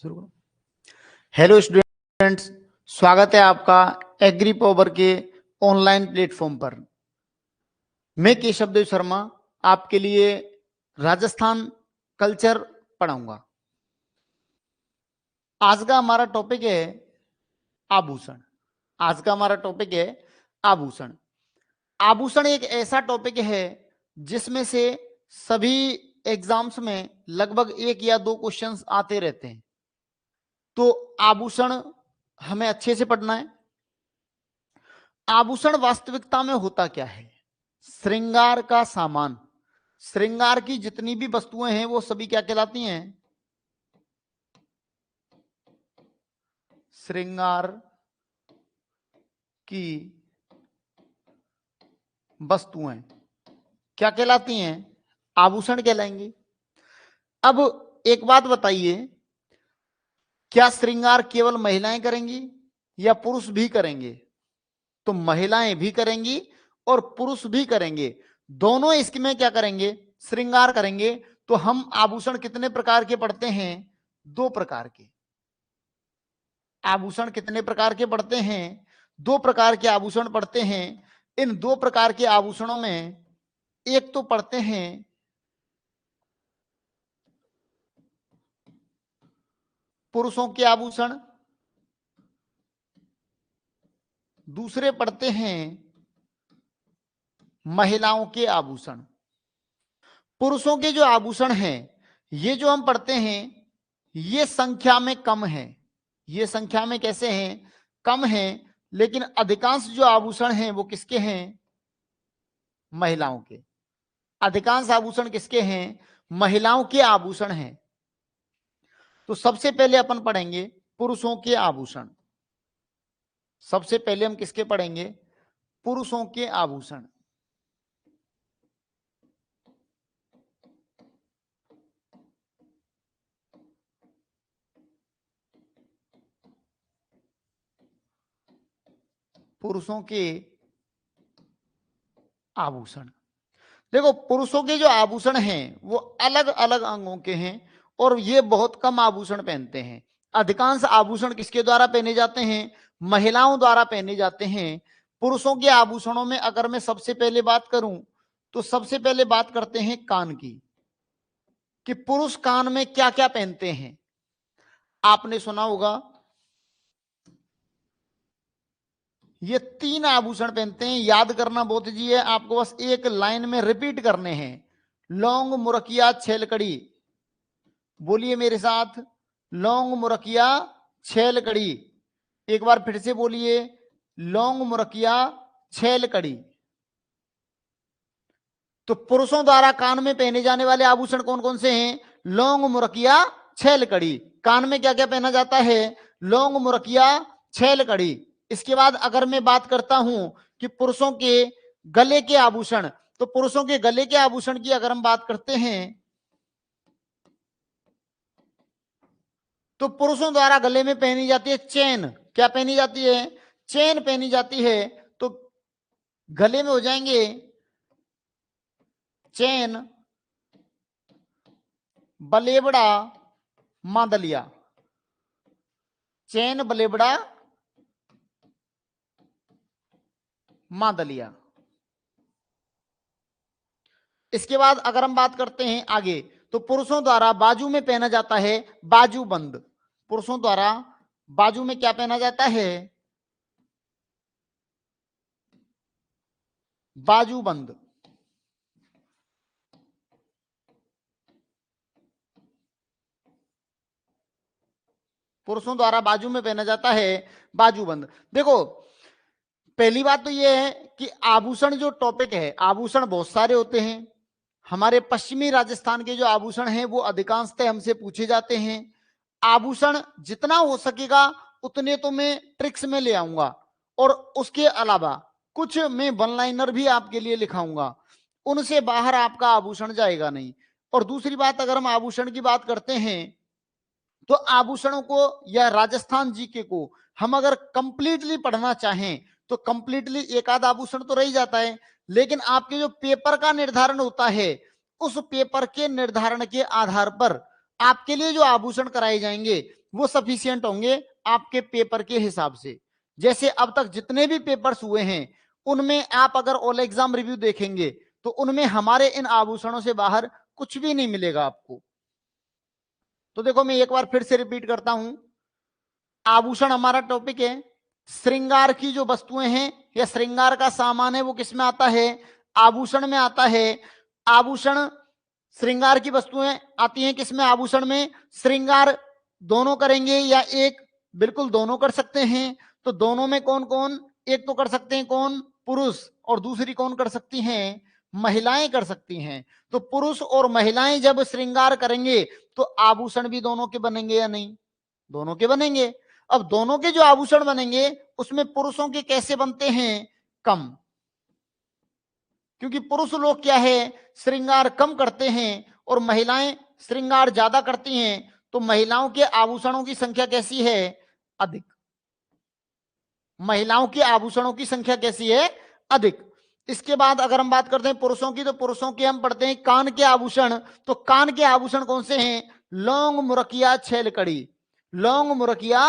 शुरू करो। Hello students, स्वागत है आपका एग्री पावर के ऑनलाइन प्लेटफॉर्म पर। मैं केशवदेव शर्मा आपके लिए राजस्थान कल्चर पढ़ाऊंगा। आज का हमारा टॉपिक है आभूषण। आज का हमारा टॉपिक है आभूषण। आभूषण एक ऐसा टॉपिक है जिसमें से सभी एग्जाम्स में लगभग 1 या 2 क्वेश्चंस आते रहते हैं। तो आभूषण हमें अच्छे से पढ़ना है। आभूषण वास्तविकता में होता क्या है? श्रृंगार का सामान। श्रृंगार की जितनी भी वस्तुएं हैं वो सभी क्या कहलाती हैं? श्रृंगार की वस्तुएं क्या कहलाती हैं? आभूषण कहलाएंगे। अब एक बात बताइए, क्या श्रृंगार केवल महिलाएं करेंगी या पुरुष भी करेंगे? तो महिलाएं भी करेंगी और पुरुष भी करेंगे, दोनों इसमें क्या करेंगे? श्रृंगार करेंगे। तो हम आभूषण कितने प्रकार के पढ़ते हैं? 2 प्रकार के। आभूषण कितने प्रकार के पढ़ते हैं? 2 प्रकार के आभूषण पढ़ते हैं। इन 2 प्रकार के आभूषणों में एक तो पढ़ते हैं पुरुषों के आभूषण, दूसरे पढ़ते हैं महिलाओं के आभूषण। पुरुषों के जो आभूषण हैं ये जो हम पढ़ते हैं ये संख्या में कम है। ये संख्या में कैसे हैं? कम है। लेकिन अधिकांश जो आभूषण हैं वो किसके हैं? महिलाओं के। अधिकांश आभूषण किसके हैं? महिलाओं के आभूषण हैं। तो सबसे पहले अपन पढ़ेंगे पुरुषों के आभूषण। सबसे पहले हम किसके पढ़ेंगे? पुरुषों के आभूषण। पुरुषों के आभूषण। देखो, पुरुषों के जो आभूषण हैं वो अलग अलग अंगों के हैं और ये बहुत कम आभूषण पहनते हैं। अधिकांश आभूषण किसके द्वारा पहने जाते हैं? महिलाओं द्वारा पहने जाते हैं। पुरुषों के आभूषणों में अगर मैं सबसे पहले बात करूं तो सबसे पहले बात करते हैं कान की, कि पुरुष कान में क्या क्या पहनते हैं। आपने सुना होगा ये 3 आभूषण पहनते हैं। याद करना बहुत जी है, आपको बस एक लाइन में रिपीट करने हैं। लौंग, मुरकिया, छेलकड़ी। बोलिए मेरे साथ, लौंग, मुरकिया, छेलकड़ी। एक बार फिर से बोलिए, लौंग, मुरकिया, छेलकड़ी। तो पुरुषों द्वारा कान में पहने जाने वाले आभूषण कौन कौन से हैं? लौंग, मुरकिया, छेलकड़ी। कान में क्या क्या पहना जाता है? लौंग, मुरकिया, छेलकड़ी। इसके बाद अगर मैं बात करता हूं कि पुरुषों के गले के आभूषण, तो पुरुषों के गले के आभूषण की अगर हम बात करते हैं तो पुरुषों द्वारा गले में पहनी जाती है चेन। क्या पहनी जाती है? चेन पहनी जाती है। तो गले में हो जाएंगे चेन, बलेबड़ा, मांदलिया। चेन, बलेबड़ा, मांदलिया। इसके बाद अगर हम बात करते हैं आगे, तो पुरुषों द्वारा बाजू में पहना जाता है बाजूबंद। पुरुषों द्वारा बाजू में क्या पहना जाता है? बाजूबंद। पुरुषों द्वारा बाजू में पहना जाता है बाजूबंद। देखो, पहली बात तो यह है कि आभूषण जो टॉपिक है, आभूषण बहुत सारे होते हैं। हमारे पश्चिमी राजस्थान के जो आभूषण हैं वो अधिकांशतः हमसे पूछे जाते हैं। आभूषण जितना हो सकेगा उतने तो मैं ट्रिक्स में ले आऊंगा और उसके अलावा कुछ मैं वन लाइनर भी आपके लिए लिखाऊंगा। उनसे बाहर आपका आभूषण जाएगा नहीं। और दूसरी बात, अगर हम आभूषण की बात करते हैं तो आभूषणों को या राजस्थान जीके को हम अगर कंप्लीटली पढ़ना चाहें तो कंप्लीटली एक आध आभूषण तो रह ही जाता है, लेकिन आपके जो पेपर का निर्धारण होता है उस पेपर के निर्धारण के आधार पर आपके लिए जो आभूषण कराए जाएंगे वो सफिशियंट होंगे आपके पेपर के हिसाब से। जैसे अब तक जितने भी पेपर्स हुए हैं उनमें आप अगर ऑल एग्जाम रिव्यू देखेंगे तो उनमें हमारे इन आभूषणों से बाहर कुछ भी नहीं मिलेगा आपको। तो देखो मैं एक बार फिर से रिपीट करता हूं, आभूषण हमारा टॉपिक है। श्रृंगार की जो वस्तुएं हैं या श्रृंगार का सामान है वो किस में आता है? आभूषण में आता है। आभूषण श्रृंगार की वस्तुएं आती हैं किस में? आभूषण में। श्रृंगार दोनों करेंगे या एक? बिल्कुल दोनों कर सकते हैं। तो दोनों में कौन कौन? एक तो कर सकते हैं कौन? पुरुष। और दूसरी कौन कर सकती हैं? महिलाएं कर सकती हैं। तो पुरुष और महिलाएं जब श्रृंगार करेंगे तो आभूषण भी दोनों के बनेंगे या नहीं? दोनों के बनेंगे। अब दोनों के जो आभूषण बनेंगे उसमें पुरुषों के कैसे बनते हैं? कम। क्योंकि पुरुष लोग क्या है, श्रृंगार कम करते हैं और महिलाएं श्रृंगार ज्यादा करती हैं। तो महिलाओं के आभूषणों की संख्या कैसी है? अधिक। महिलाओं के आभूषणों की संख्या कैसी है? अधिक। इसके बाद अगर हम बात करते हैं पुरुषों की, तो पुरुषों के हम पढ़ते हैं कान के आभूषण। तो कान के आभूषण कौन से हैं? लौंग, मुरकिया, छेल कड़ी। लौंग, मुरकिया,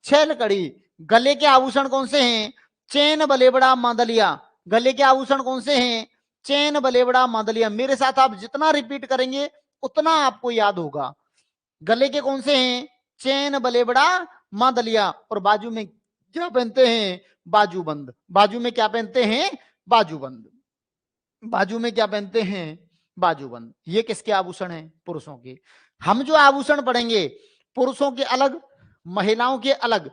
छेल कड़ी। गले के आभूषण कौन से हैं? चैन, बलेबड़ा, मांदलिया। गले के आभूषण कौन से हैं? चैन, बलेबड़ा, मांदलिया। मेरे साथ आप जितना रिपीट करेंगे उतना आपको याद होगा। गले के कौन से हैं? चैन, बलेबड़ा, मांदलिया। और बाजू में क्या पहनते हैं? बाजूबंद। बाजू में क्या पहनते हैं? बाजूबंद। बाजू में क्या पहनते हैं? बाजूबंद। ये किसके आभूषण हैं? पुरुषों के। हम जो आभूषण पढ़ेंगे पुरुषों के अलग, महिलाओं के अलग।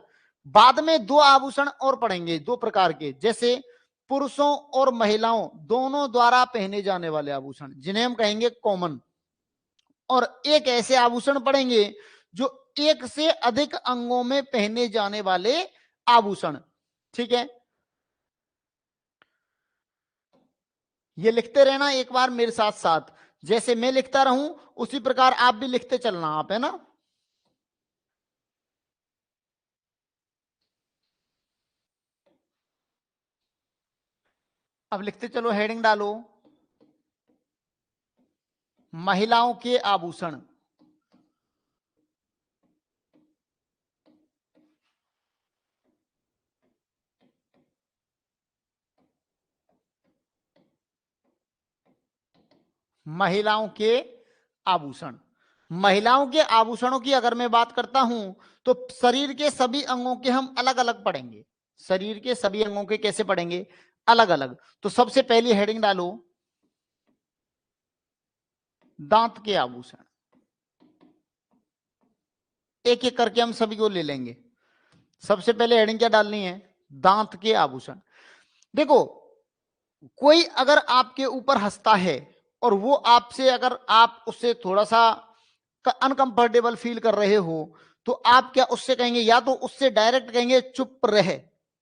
बाद में दो आभूषण और पढ़ेंगे, दो प्रकार के, जैसे पुरुषों और महिलाओं दोनों द्वारा पहने जाने वाले आभूषण जिन्हें हम कहेंगे कॉमन। और एक ऐसे आभूषण पढ़ेंगे जो एक से अधिक अंगों में पहने जाने वाले आभूषण। ठीक है, ये लिखते रहना एक बार मेरे साथ साथ। जैसे मैं लिखता रहूं उसी प्रकार आप भी लिखते चलना, आप, है ना। अब लिखते चलो, हेडिंग डालो, महिलाओं के आभूषण। महिलाओं के आभूषण। महिलाओं के आभूषणों की अगर मैं बात करता हूं तो शरीर के सभी अंगों के हम अलग अलग पढ़ेंगे। शरीर के सभी अंगों के कैसे पढ़ेंगे? अलग अलग। तो सबसे पहली हेडिंग डालो, दांत के आभूषण। एक एक करके हम सभी को ले लेंगे। सबसे पहले हेडिंग क्या डालनी है? दांत के आभूषण। देखो, कोई अगर आपके ऊपर हंसता है और वो आपसे, अगर आप उससे थोड़ा सा अनकंफर्टेबल फील कर रहे हो तो आप क्या उससे कहेंगे? या तो उससे डायरेक्ट कहेंगे चुप रहे।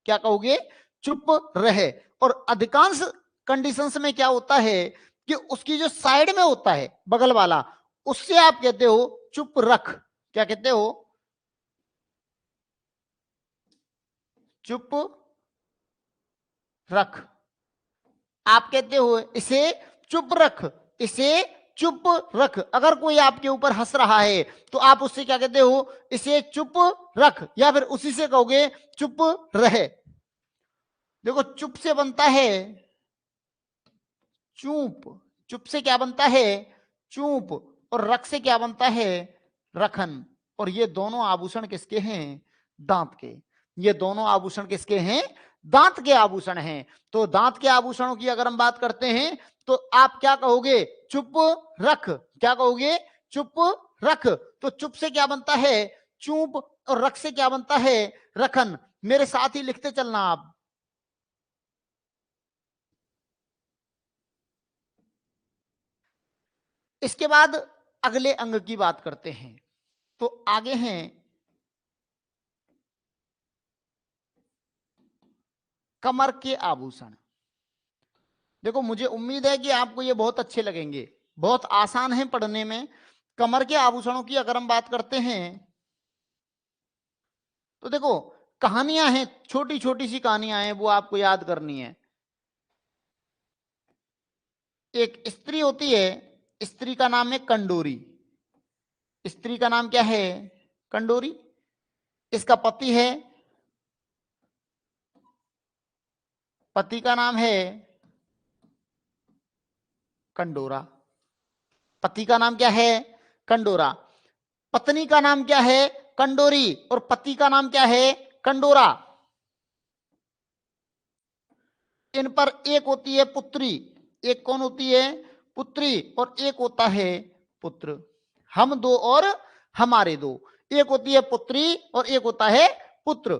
क्या कहोगे? चुप रहे। और अधिकांश कंडीशंस में क्या होता है कि उसकी जो साइड में होता है बगल वाला, उससे आप कहते हो चुप रख। क्या कहते हो? चुप रख। आप कहते हो इसे चुप रख, इसे चुप रख। अगर कोई आपके ऊपर हंस रहा है तो आप उससे क्या कहते हो? इसे चुप रख। या फिर उसी से कहोगे चुप रहे। देखो, चुप से बनता है चूप। चुप से क्या बनता है? चूप। और रख से क्या बनता है? रखन। और ये दोनों आभूषण किसके हैं? दांत के। ये दोनों आभूषण किसके हैं? दांत के आभूषण हैं। तो दांत के आभूषणों की अगर हम बात करते हैं तो आप क्या कहोगे? चुप रख। क्या कहोगे? चुप रख। तो चुप से क्या बनता है? चूप। और रख से क्या बनता है? रखन। मेरे साथ ही लिखते चलना आप। इसके बाद अगले अंग की बात करते हैं। तो आगे हैं कमर के आभूषण। देखो, मुझे उम्मीद है कि आपको ये बहुत अच्छे लगेंगे, बहुत आसान है पढ़ने में। कमर के आभूषणों की अगर हम बात करते हैं तो देखो, कहानियां हैं, छोटी छोटी सी कहानियां हैं, वो आपको याद करनी है। एक स्त्री होती है, स्त्री का नाम है कंडोरी। स्त्री का नाम क्या है? कंडोरी। इसका पति है, पति का नाम है कंडोरा। पति का नाम क्या है? कंडोरा। पत्नी का नाम क्या है? कंडोरी। और पति का नाम क्या है? कंडोरा। इन पर एक होती है पुत्री, एक कौन होती है? पुत्री। और एक होता है पुत्र। हम दो और हमारे दो। एक होती है पुत्री और एक होता है पुत्र।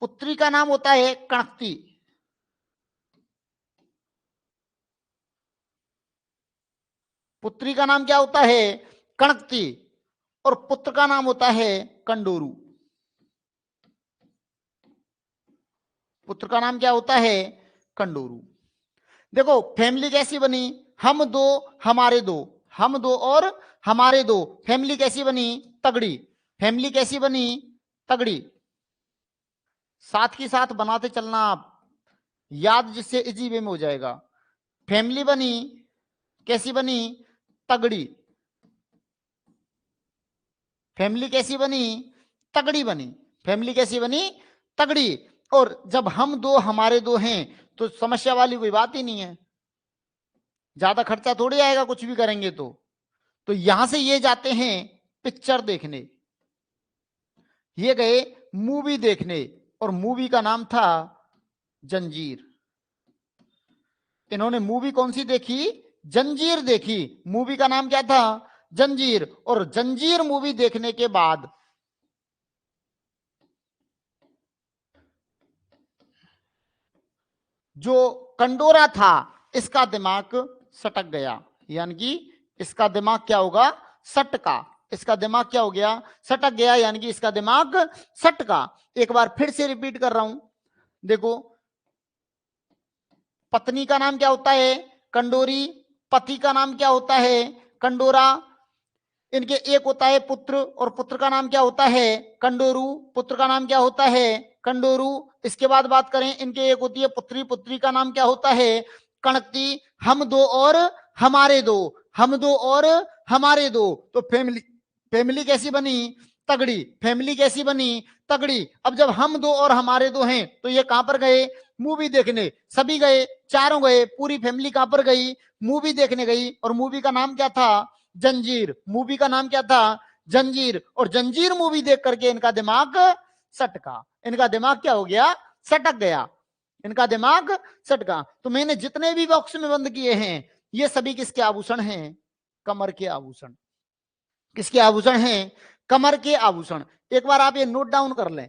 पुत्री का नाम होता है कणकती। पुत्री का नाम क्या होता है? कणकती। और पुत्र का नाम होता है कंडोरू। पुत्र का नाम क्या होता है? कंडोरू। देखो फैमिली कैसी बनी? हम दो हमारे दो, हम दो और हमारे दो। फैमिली कैसी बनी? तगड़ी। फैमिली कैसी बनी? तगड़ी। साथ ही साथ बनाते चलना आप, याद जिससे इजी वे में हो जाएगा। फैमिली बनी कैसी बनी? तगड़ी। फैमिली कैसी बनी? तगड़ी बनी। फैमिली कैसी बनी? तगड़ी। और जब हम दो हमारे दो हैं तो समस्या वाली कोई बात ही नहीं है, ज्यादा खर्चा थोड़ी आएगा कुछ भी करेंगे तो यहां से ये जाते हैं पिक्चर देखने, ये गए मूवी देखने। और मूवी का नाम था जंजीर। इन्होंने मूवी कौन सी देखी? जंजीर देखी। मूवी का नाम क्या था? जंजीर। और जंजीर मूवी देखने के बाद जो कंडोरा था इसका दिमाग सटक गया, यानी कि इसका दिमाग क्या होगा? सटका। इसका दिमाग क्या हो गया? सटक गया, यानी कि इसका दिमाग सटका। एक बार फिर से रिपीट कर रहा हूं, देखो पत्नी का नाम क्या होता है? कंडोरी। पति का नाम क्या होता है? कंडोरा। इनके एक होता है पुत्र और पुत्र का नाम क्या होता है? कंडोरू। पुत्र का नाम क्या होता है? कंडोरू। इसके बाद बात करें, इनके एक होती है पुत्री, पुत्री का नाम क्या होता है? कणकती। हम दो और हमारे दो, हम दो और हमारे दो। तो फैमिली, फैमिली कैसी बनी? तगड़ी। फैमिली कैसी बनी? तगड़ी। अब जब हम दो और हमारे दो हैं तो ये कहां पर गए? मूवी देखने। सभी गए, चारों गए, पूरी फैमिली कहां पर गई? मूवी देखने गई। और मूवी का नाम क्या था? जंजीर। मूवी का नाम क्या था? जंजीर। और जंजीर मूवी देख करके इनका दिमाग सटका। इनका दिमाग क्या हो गया? सटक गया। इनका दिमाग सटका। तो मैंने जितने भी बॉक्स में बंद किए हैं ये सभी किसके आभूषण हैं? कमर के आभूषण। किसके आभूषण हैं? कमर के आभूषण। एक बार आप ये नोट डाउन कर लें।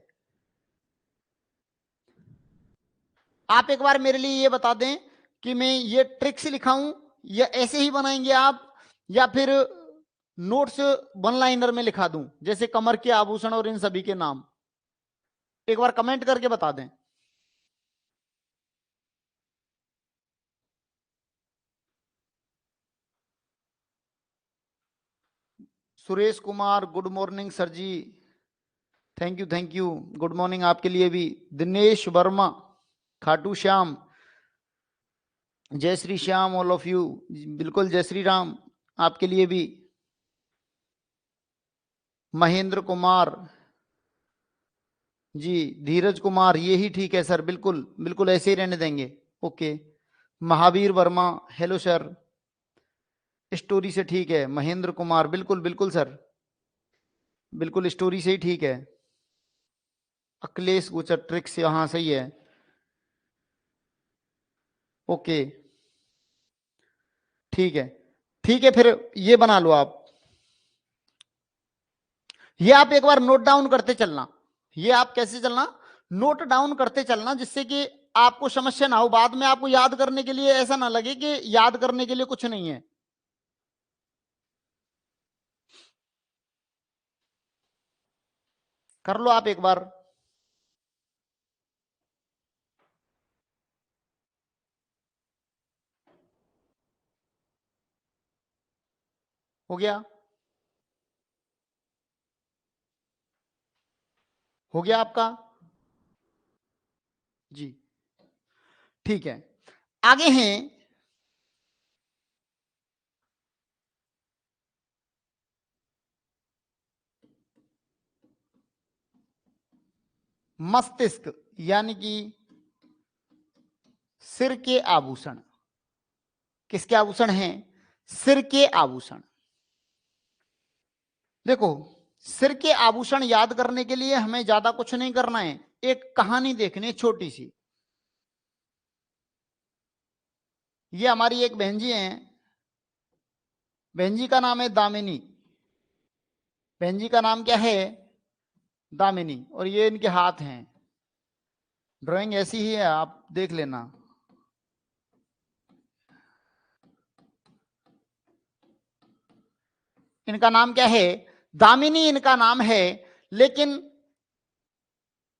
आप एक बार मेरे लिए ये बता दें कि मैं ये ट्रिक्स लिखाऊं या ऐसे ही बनाएंगे आप, या फिर नोट्स वन लाइनर में लिखा दूं जैसे कमर के आभूषण और इन सभी के नाम? एक बार कमेंट करके बता दें। Suresh Kumar, good morning sir ji. Thank you, thank you. Good morning आपके लिए भी। दिनेश वर्मा, खाटू श्याम, जय Shri Shyam all of you. बिल्कुल जय श्री राम आपके लिए भी। महेंद्र कुमार जी, धीरज कुमार, ये ही ठीक है सर, बिल्कुल बिल्कुल ऐसे ही रहने देंगे। Okay. Mahavir Verma, hello sir. Story से ठीक है। महेंद्र कुमार, बिल्कुल बिल्कुल सर, बिल्कुल स्टोरी से ही ठीक है। अखिलेश गुचर, ट्रिक से, हाँ सही है। ओके ठीक है, ठीक है। फिर ये बना लो आप, ये आप एक बार नोट डाउन करते चलना। ये आप कैसे चलना? नोट डाउन करते चलना, जिससे कि आपको समस्या ना हो, बाद में आपको याद करने के लिए ऐसा ना लगे कि याद करने के लिए कुछ नहीं है। कर लो आप एक बार। हो गया? हो गया आपका? जी ठीक है। आगे हैं, मस्तिष्क यानी कि सिर के आभूषण। किसके आभूषण हैं? सिर के आभूषण। देखो, सिर के आभूषण याद करने के लिए हमें ज्यादा कुछ नहीं करना है, एक कहानी देखनी छोटी सी। ये हमारी एक बहन जी हैं, बहन जी का नाम है दामिनी। बहन जी का नाम क्या है? दामिनी। और ये इनके हाथ हैं, ड्राइंग ऐसी ही है, आप देख लेना। इनका नाम क्या है? दामिनी इनका नाम है। लेकिन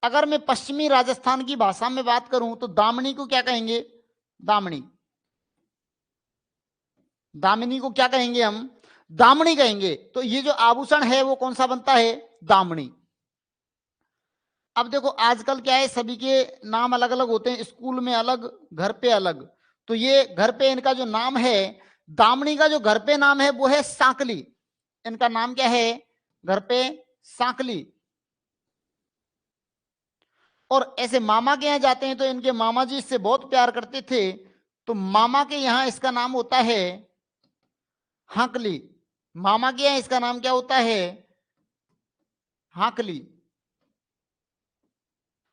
अगर मैं पश्चिमी राजस्थान की भाषा में बात करूं तो दामिनी को क्या कहेंगे? दामनी। दामिनी को क्या कहेंगे हम? दामनी कहेंगे। तो ये जो आभूषण है वो कौन सा बनता है? दामनी। अब देखो, आजकल क्या है, सभी के नाम अलग अलग होते हैं, स्कूल में अलग, घर पे अलग। तो ये घर पे इनका जो नाम है, दामनी का जो घर पे नाम है वो है सांकली। इनका नाम क्या है घर पे? सांकली। और ऐसे मामा के यहां जाते हैं तो इनके मामा जी इससे बहुत प्यार करते थे, तो मामा के यहां इसका नाम होता है हाकली। मामा के यहां इसका नाम क्या होता है? हाकली।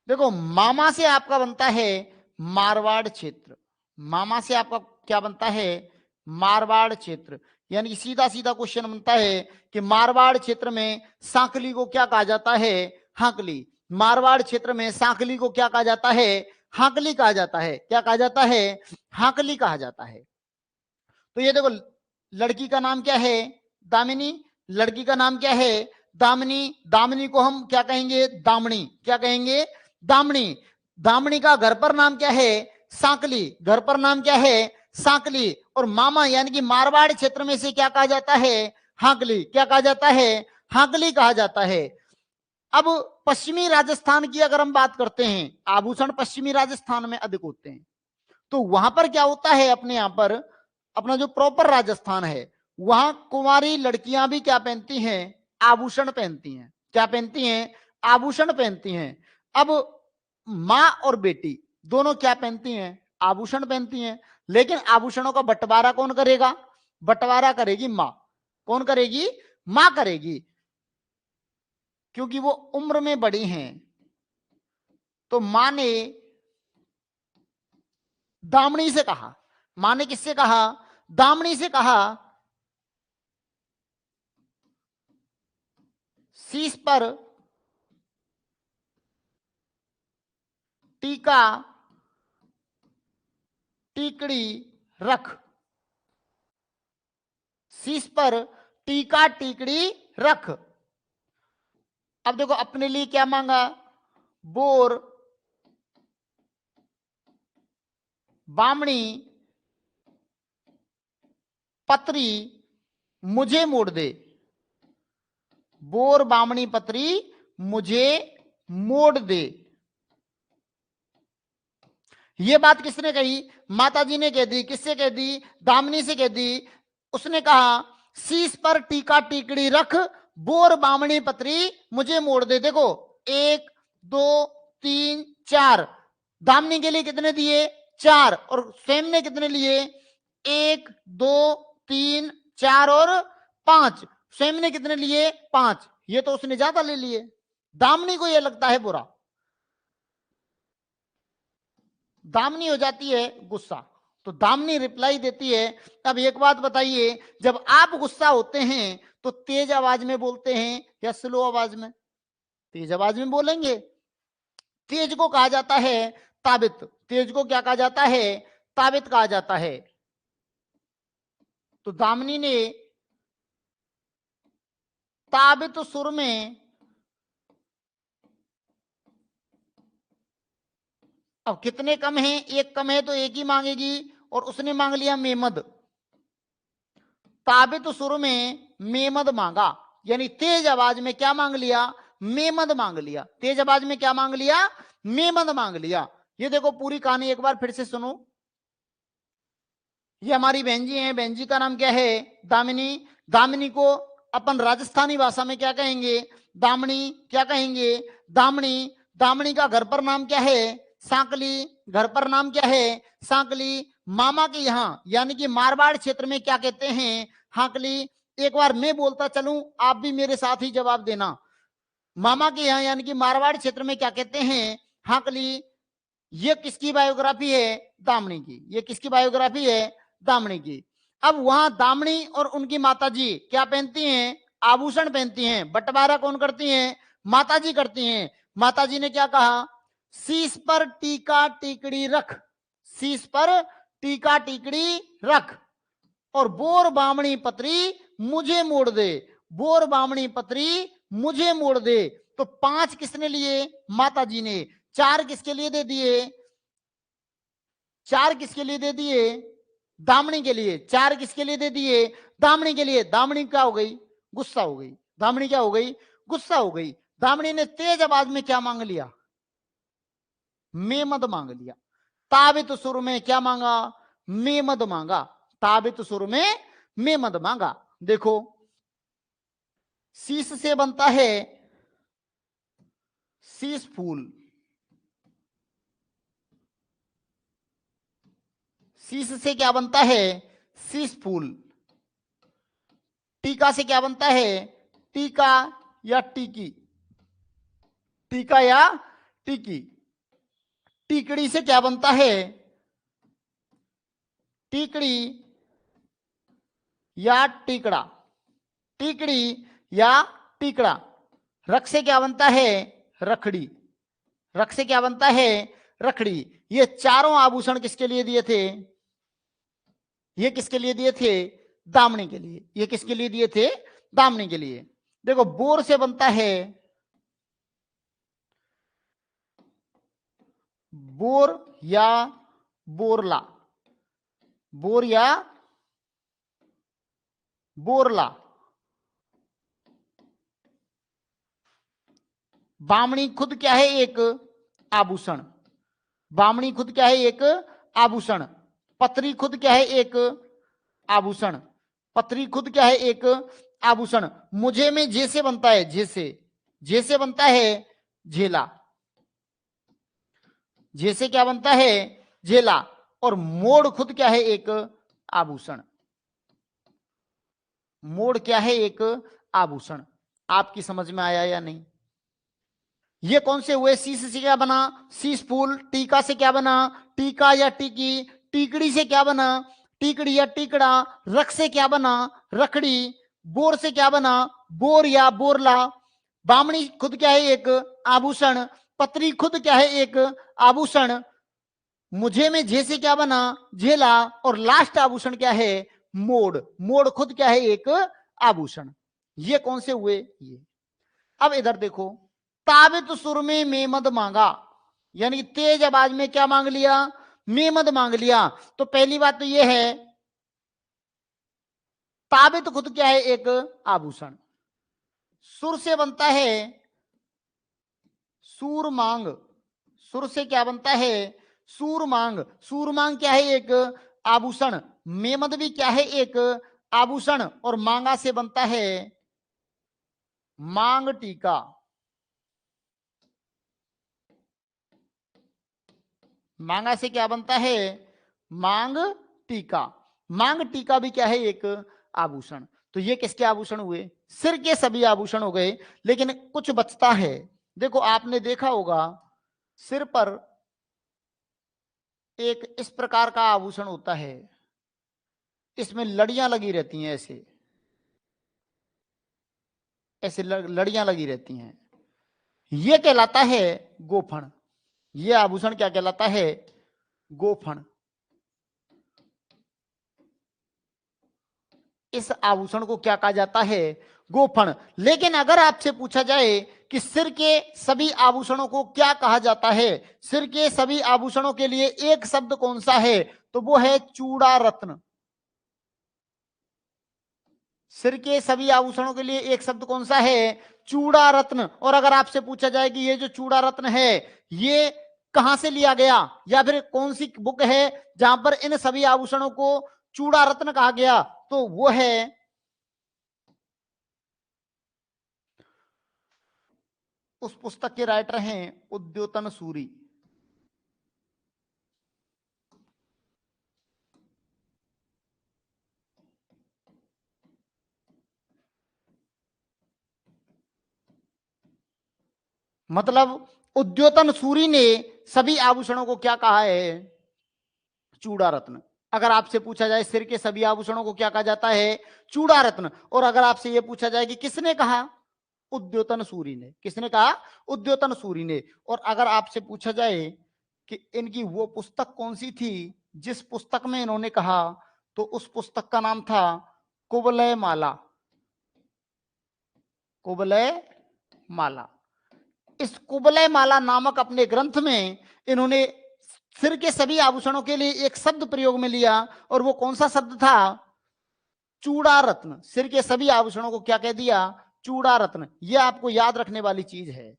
देखो, मामा से आपका बनता है मारवाड़ क्षेत्र। मामा से आपका क्या बनता है? मारवाड़ क्षेत्र। यानी सीधा सीधा क्वेश्चन बनता है कि मारवाड़ क्षेत्र में सांकली को क्या कहा जाता है? हाकली। मारवाड़ क्षेत्र में सांकली को क्या कहा जाता है? हाकली कहा जाता है। क्या कहा जाता है? हाकली कहा जाता है। तो ये देखो, लड़की का नाम क्या है? दामिनी। लड़की का नाम क्या है? दामिनी। दामिनी को हम क्या कहेंगे? दामनी। क्या कहेंगे? दामनी। दामनी का घर पर नाम क्या है? सांकली। घर पर नाम क्या है? सांकली। और मामा यानी कि मारवाड़ क्षेत्र में से क्या कहा जाता है? हाकली। क्या कहा जाता है? हाकली कहा जाता है। अब पश्चिमी राजस्थान की अगर हम बात करते हैं, आभूषण पश्चिमी राजस्थान में अधिक होते हैं, तो वहां पर क्या होता है, अपने यहां पर, अपना जो प्रॉपर राजस्थान है, वहां कुंवारी लड़कियां भी क्या पहनती हैं? आभूषण पहनती हैं। क्या पहनती हैं? आभूषण पहनती हैं। अब मां और बेटी दोनों क्या पहनती हैं? आभूषण पहनती हैं। लेकिन आभूषणों का बंटवारा कौन करेगा? बंटवारा करेगी मां। कौन करेगी? मां करेगी, क्योंकि वो उम्र में बड़ी हैं। तो मां ने दामनी से कहा, मां ने किससे कहा? दामनी से कहा, शीश पर टीका टीकड़ी रख। शीश पर टीका टीकड़ी रख। अब देखो, अपने लिए क्या मांगा? बोर बामणी पत्री मुझे मोड़ दे। बोर बामणी पत्री मुझे मोड़ दे। ये बात किसने कही? माताजी ने कह दी। किससे कह दी? दामिनी से कह दी। उसने कहा, शीश पर टीका टीकड़ी रख, बोर बामणी पत्री मुझे मोड़ दे। देखो, 1 2 3 4। दामिनी के लिए कितने दिए? 4। और स्वयं ने कितने लिए? 1 2 3 4 और 5। स्वयं ने कितने लिए? 5। ये तो उसने ज्यादा ले लिए। दामिनी को यह लगता है बुरा। दामिनी हो जाती है गुस्सा। तो दामिनी रिप्लाई देती है, अब एक बात बताइए, जब आप गुस्सा होते हैं तो तेज आवाज में बोलते हैं या स्लो आवाज में? तेज आवाज में बोलेंगे। तेज को कहा जाता है ताबित। तेज को क्या कहा जाता है? ताबित कहा जाता है। तो दामिनी ने ताबित सुर में, अब कितने कम हैं? एक कम है तो एक ही मांगेगी, और उसने मांग लिया मेमद। ताबित सुर में मेमद मांगा, यानी तेज आवाज में क्या मांग लिया? मेमद मांग लिया। तेज आवाज में क्या मांग लिया? मेमद मांग लिया। ये देखो, पूरी कहानी एक बार फिर से सुनो। ये हमारी बहन जी हैं। बहन जी का नाम क्या है? दामिनी। दामिनी को अपन राजस्थानी भाषा में क्या कहेंगे? दामनी। क्या कहेंगे? दामनी। दामनी का घर पर नाम क्या है? सांकली। घर पर नाम क्या है? सांकली। मामा के यहाँ यानी कि मारवाड़ क्षेत्र में क्या कहते हैं? हाकली। एक बार मैं बोलता चलूं, आप भी मेरे साथ ही जवाब देना। मामा के यहाँ यानी कि मारवाड़ क्षेत्र में क्या कहते हैं? हाकली। ये किसकी बायोग्राफी है? दामनी की। ये किसकी बायोग्राफी है? दामनी की। अब वहां दामनी और उनकी माताजी क्या पहनती हैं? आभूषण पहनती हैं। बंटवारा कौन करती हैं? माताजी करती हैं। माताजी ने क्या कहा? शीश पर टीका टिकड़ी रख, शीश पर टीका टिकड़ी रख, और बोर बामणी पत्री मुझे मोड़ दे, बोर बामणी पत्री मुझे मोड़ दे। तो 5 किसने लिए? माताजी ने। 4 किसके लिए दे दिए? 4 किसके लिए दे दिए? दामनी के लिए। 4 किसके लिए दे दिए? दामनी के लिए। दामनी क्या हो गई? गुस्सा हो गई। दामनी क्या हो गई? गुस्सा हो गई। दामनी ने तेज आवाज में क्या मांग लिया? मेमद मांग लिया। ताबित सुर में क्या मांगा? मेमद मांगा। ताबित सुर में मेमद मांगा। देखो, शीश से बनता है शीश फूल, शीश से क्या बनता है? शीश फूल। टीका से क्या बनता है? टीका या टीकी, टीका या टीकी। टीकड़ी से क्या बनता है? टीकड़ी या टीकड़ा, टीकड़ी या टीकड़ा। रख से क्या बनता है? रखड़ी, रख से क्या बनता है? रखड़ी। ये चारों आभूषण किसके लिए दिए थे? ये किसके लिए दिए थे? दामनी के लिए। ये किसके लिए दिए थे? दामनी के लिए। देखो, बोर से बनता है बोर या बोरला, बोर या बोरला। बामणी खुद क्या है? एक आभूषण। बामणी खुद क्या है? एक आभूषण। पत्री खुद क्या है? एक आभूषण। पत्री खुद क्या है? एक आभूषण। मुझे में जैसे बनता है, जैसे, जैसे बनता है झेला, जैसे क्या बनता है? झेला। और मोड़ खुद क्या है? एक आभूषण। मोड़ क्या है? एक आभूषण। आपकी समझ में आया या नहीं? ये कौन से हुए? शीश से क्या बना? शीश फूल। टीका से क्या बना? टीका या टीकी। टीकड़ी से क्या बना? टीकड़ी या टीकड़ा। रख से क्या बना? रखड़ी। बोर से क्या बना? बोर या बोरला। बामणी खुद क्या है? एक आभूषण। पत्री खुद क्या है? एक आभूषण। मुझे में जैसे क्या बना? झेला। और लास्ट आभूषण क्या है? मोड़। मोड़ खुद क्या है? एक आभूषण। ये कौन से हुए? ये। अब इधर देखो, ताबित सुर में मेमद मांगा, यानी तेज आवाज में क्या मांग लिया? मेमद मांग लिया। तो पहली बात तो यह है, ताबित खुद क्या है? एक आभूषण। सुर से बनता है सूर मांग। सुर से क्या बनता है? सूर मांग। सूर मांग क्या है? एक आभूषण। मेमद भी क्या है? एक आभूषण। और मांगा से बनता है मांग टीका। मांगा से क्या बनता है? मांग टीका। मांग टीका भी क्या है? एक आभूषण। तो ये किसके आभूषण हुए? सिर के सभी आभूषण हो गए। लेकिन कुछ बचता है। देखो, आपने देखा होगा सिर पर एक इस प्रकार का आभूषण होता है, इसमें लड़ियां लगी रहती हैं, ऐसे ऐसे लड़ियां लगी रहती हैं। यह कहलाता है गोफण। यह आभूषण क्या कहलाता है? गोफण। इस आभूषण को क्या कहा जाता है? गोफण। लेकिन अगर आपसे पूछा जाए कि सिर के सभी आभूषणों को क्या कहा जाता है, सिर के सभी आभूषणों के लिए एक शब्द कौन सा है? तो वो है चूड़ा रत्न। सिर के सभी आभूषणों के लिए एक शब्द कौन सा है? चूड़ा रत्न। और अगर आपसे पूछा जाए कि ये जो चूड़ा रत्न है, ये कहां से लिया गया, या फिर कौन सी बुक है जहां पर इन सभी आभूषणों को चूड़ा रत्न कहा गया, तो वो है उस पुस्तक के राइटर हैं उद्योतन सूरी। मतलब उद्योतन सूरी ने सभी आभूषणों को क्या कहा है? चूड़ा रत्न। अगर आपसे पूछा जाए सिर के सभी आभूषणों को क्या कहा जाता है? चूड़ा रत्न। और अगर आपसे यह पूछा जाए कि किसने कहा? उद्योतन सूरी ने। किसने कहा? उद्योतन सूरी ने। और अगर आपसे पूछा जाए कि इनकी वो पुस्तक कौन सी थी जिस पुस्तक में इन्होंने कहा, तो उस पुस्तक का नाम था कुवलय माला। कुवलय माला। इस कुवलय माला नामक अपने ग्रंथ में इन्होंने सिर के सभी आभूषणों के लिए एक शब्द प्रयोग में लिया, और वो कौन सा शब्द था? चूड़ा रत्न। सिर के सभी आभूषणों को क्या कह दिया? चूड़ा रत्न। यह आपको याद रखने वाली चीज है।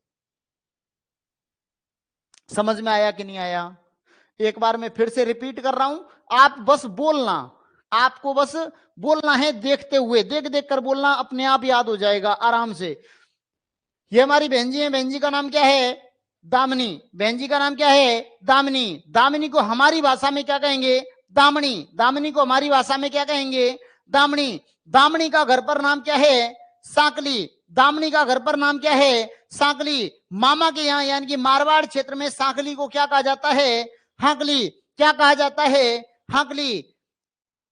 समझ में आया कि नहीं आया? एक बार मैं फिर से रिपीट कर रहा हूं, आप बस बोलना, आपको बस बोलना है देखते हुए, देख देख कर बोलना, अपने आप याद हो जाएगा आराम से। ये हमारी बहन जी है, बहन जी का नाम क्या है? दामिनी। बहन जी का नाम क्या है? दामिनी। दामिनी को हमारी भाषा में क्या कहेंगे? दामनी। दामिनी को हमारी भाषा में क्या कहेंगे? दामनी। दामनी का घर पर नाम क्या है? सांकली। दामनी का घर पर नाम क्या है? सांकली। मामा के यहाँ यानी कि मारवाड़ क्षेत्र में सांकली को क्या कहा जाता है? हाकली। क्या कहा जाता है? हाकली।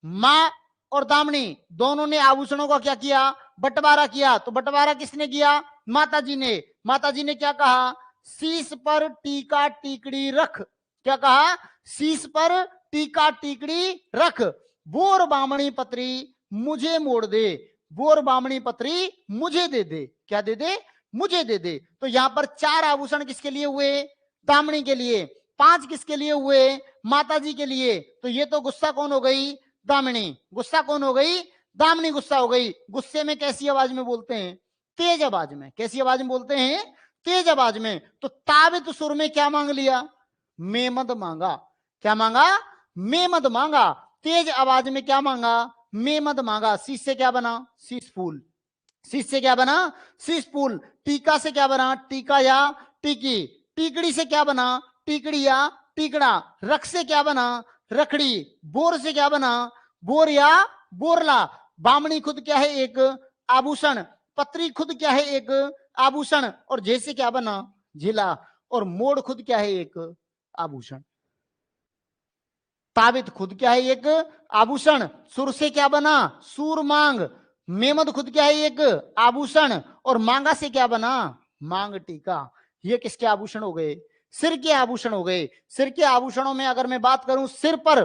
माँ और दामनी दोनों ने आभूषणों का क्या किया? बंटवारा किया। तो बंटवारा किसने किया? माता जी ने। माता जी ने क्या कहा? शीश पर टीका टीकड़ी रख। क्या कहा? शीश पर टीका टीकड़ी रख। बोर बामणी पत्री मुझे मोड़ दे। बोर बामणी पत्री मुझे दे दे। क्या दे दे? मुझे दे दे। तो यहां पर 4 आभूषण किसके लिए हुए? दामनी के लिए। 5 किसके लिए हुए? माता जी के लिए। तो ये तो गुस्सा कौन हो गई? दामिनी। गुस्सा कौन हो गई? दामिनी गुस्सा हो गई। गुस्से में कैसी आवाज में बोलते हैं? तेज आवाज में। कैसी आवाज में बोलते हैं? तेज आवाज में। तो तावित सुर में क्या मांग लिया? मेमद मांगा। क्या मांगा? मेमद मांगा। तेज आवाज में क्या मांगा? मेमद मांगा। शीश से क्या बना? शीश फूल। शीश से क्या बना? शीश फूल। टीका से क्या बना? टीका या टीकी। टीकड़ी से क्या बना? टीकड़ी या टीकड़ा। रख से क्या बना? रखड़ी। बोर से क्या बना? बोर या बोरला। बामणी खुद क्या है? एक आभूषण। पत्री खुद क्या है? एक आभूषण। और जैसे क्या बना? झिला। और मोड़ खुद क्या है? एक आभूषण। ताबित खुद क्या है? एक आभूषण। सुर से क्या बना? सूर मांग। मेमद खुद क्या है? एक आभूषण। और मांगा से क्या बना? मांग टीका। ये किसके आभूषण हो गए? सिर के आभूषण हो गए। सिर के आभूषणों में अगर मैं बात करूं, सिर पर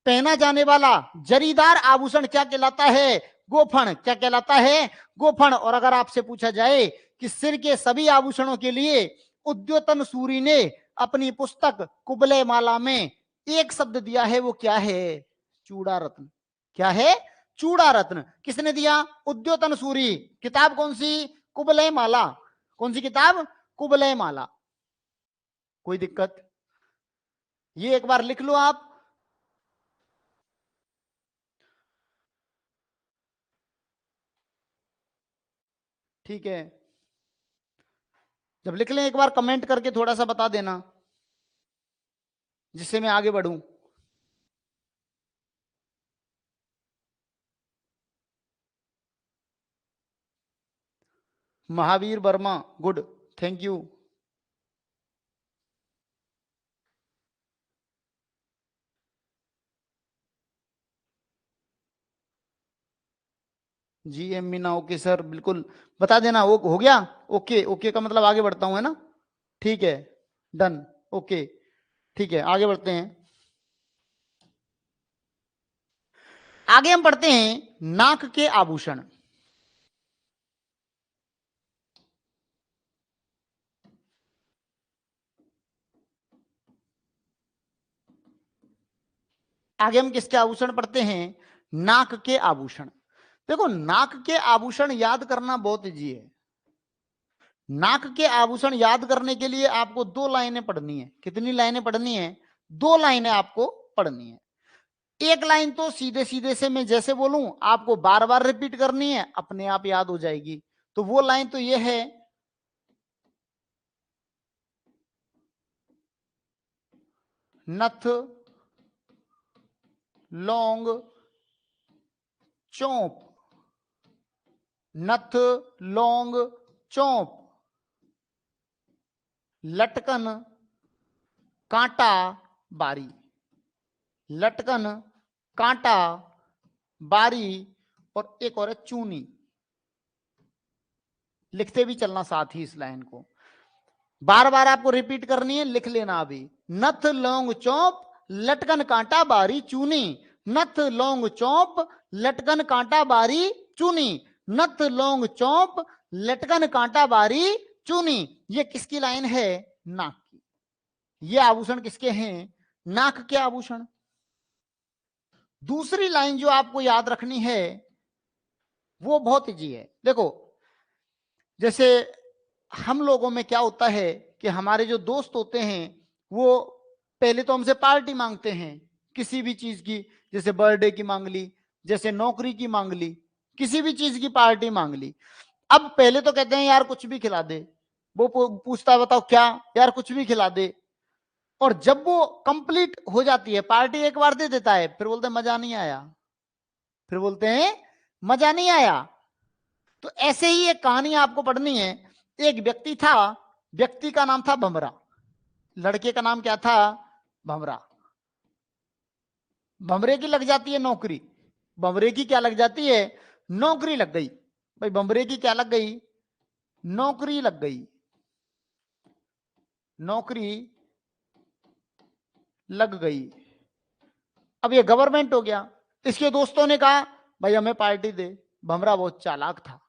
पहना जाने वाला जरीदार आभूषण क्या कहलाता है? गोफण। क्या कहलाता है? गोफण। और अगर आपसे पूछा जाए कि सिर के सभी आभूषणों के लिए उद्योतन सूरी ने अपनी पुस्तक कुबलय माला में एक शब्द दिया है, वो क्या है? चूड़ा रत्न। क्या है? चूड़ा रत्न। किसने दिया? उद्योतन सूरी। किताब कौन सी? कुबलय माला। कौन सी किताब? कुबलय माला। कोई दिक्कत? ये एक बार लिख लो आप। ठीक है, जब लिख लें एक बार कमेंट करके थोड़ा सा बता देना, जिससे मैं आगे बढ़ूं। Mahavir Verma, good, thank you. जी एम मीना, ओके सर, बिल्कुल बता देना। वो हो गया? ओके। ओके का मतलब आगे बढ़ता हूं, है ना? ठीक है, डन, ओके। ठीक है, आगे बढ़ते हैं। आगे हम पढ़ते हैं नाक के आभूषण। आगे हम किसके आभूषण पढ़ते हैं? नाक के आभूषण। देखो, नाक के आभूषण याद करना बहुत इजी है। नाक के आभूषण याद करने के लिए आपको 2 लाइनें पढ़नी है। कितनी लाइनें पढ़नी है? 2 लाइनें आपको पढ़नी है। एक लाइन तो सीधे सीधे से मैं जैसे बोलूं आपको बार बार रिपीट करनी है, अपने आप याद हो जाएगी। तो वो लाइन तो ये है, नथ लौंग चौंप, नथ लौंग चौंप, लटकन कांटा बारी, लटकन कांटा बारी, और एक और है चूनी। लिखते भी चलना साथ ही इस लाइन को, बार बार आपको रिपीट करनी है, लिख लेना अभी। नथ लौंग चौंप लटकन कांटा बारी चूनी, नथ लौंग चौंप लटकन कांटा बारी चूनी, नथ लौंग चौंप लटकन कांटा बारी चूनी। ये किसकी लाइन है? नाक की। ये आभूषण किसके हैं? नाक के आभूषण। दूसरी लाइन जो आपको याद रखनी है वो बहुत इजी है। देखो, जैसे हम लोगों में क्या होता है कि हमारे जो दोस्त होते हैं वो पहले तो हमसे पार्टी मांगते हैं किसी भी चीज की, जैसे बर्थडे की मांग ली, जैसे नौकरी की मांग ली, किसी भी चीज की पार्टी मांग ली। अब पहले तो कहते हैं यार कुछ भी खिला दे, वो पूछता है बताओ क्या, यार कुछ भी खिला दे। और जब वो कंप्लीट हो जाती है, पार्टी एक बार दे देता है, फिर बोलते हैं मजा नहीं आया, फिर बोलते हैं मजा नहीं आया। तो ऐसे ही एक कहानी आपको पढ़नी है। एक व्यक्ति था, व्यक्ति का नाम था भमरा, लड़के का नाम क्या था? भमरा। भमरे की लग जाती है नौकरी, भमरे की क्या लग जाती है? नौकरी लग गई। भाई भमरे की क्या लग गई? नौकरी लग गई, नौकरी लग गई। अब ये गवर्नमेंट हो गया। इसके दोस्तों ने कहा भाई हमें पार्टी दे। भमरा बहुत चालाक था,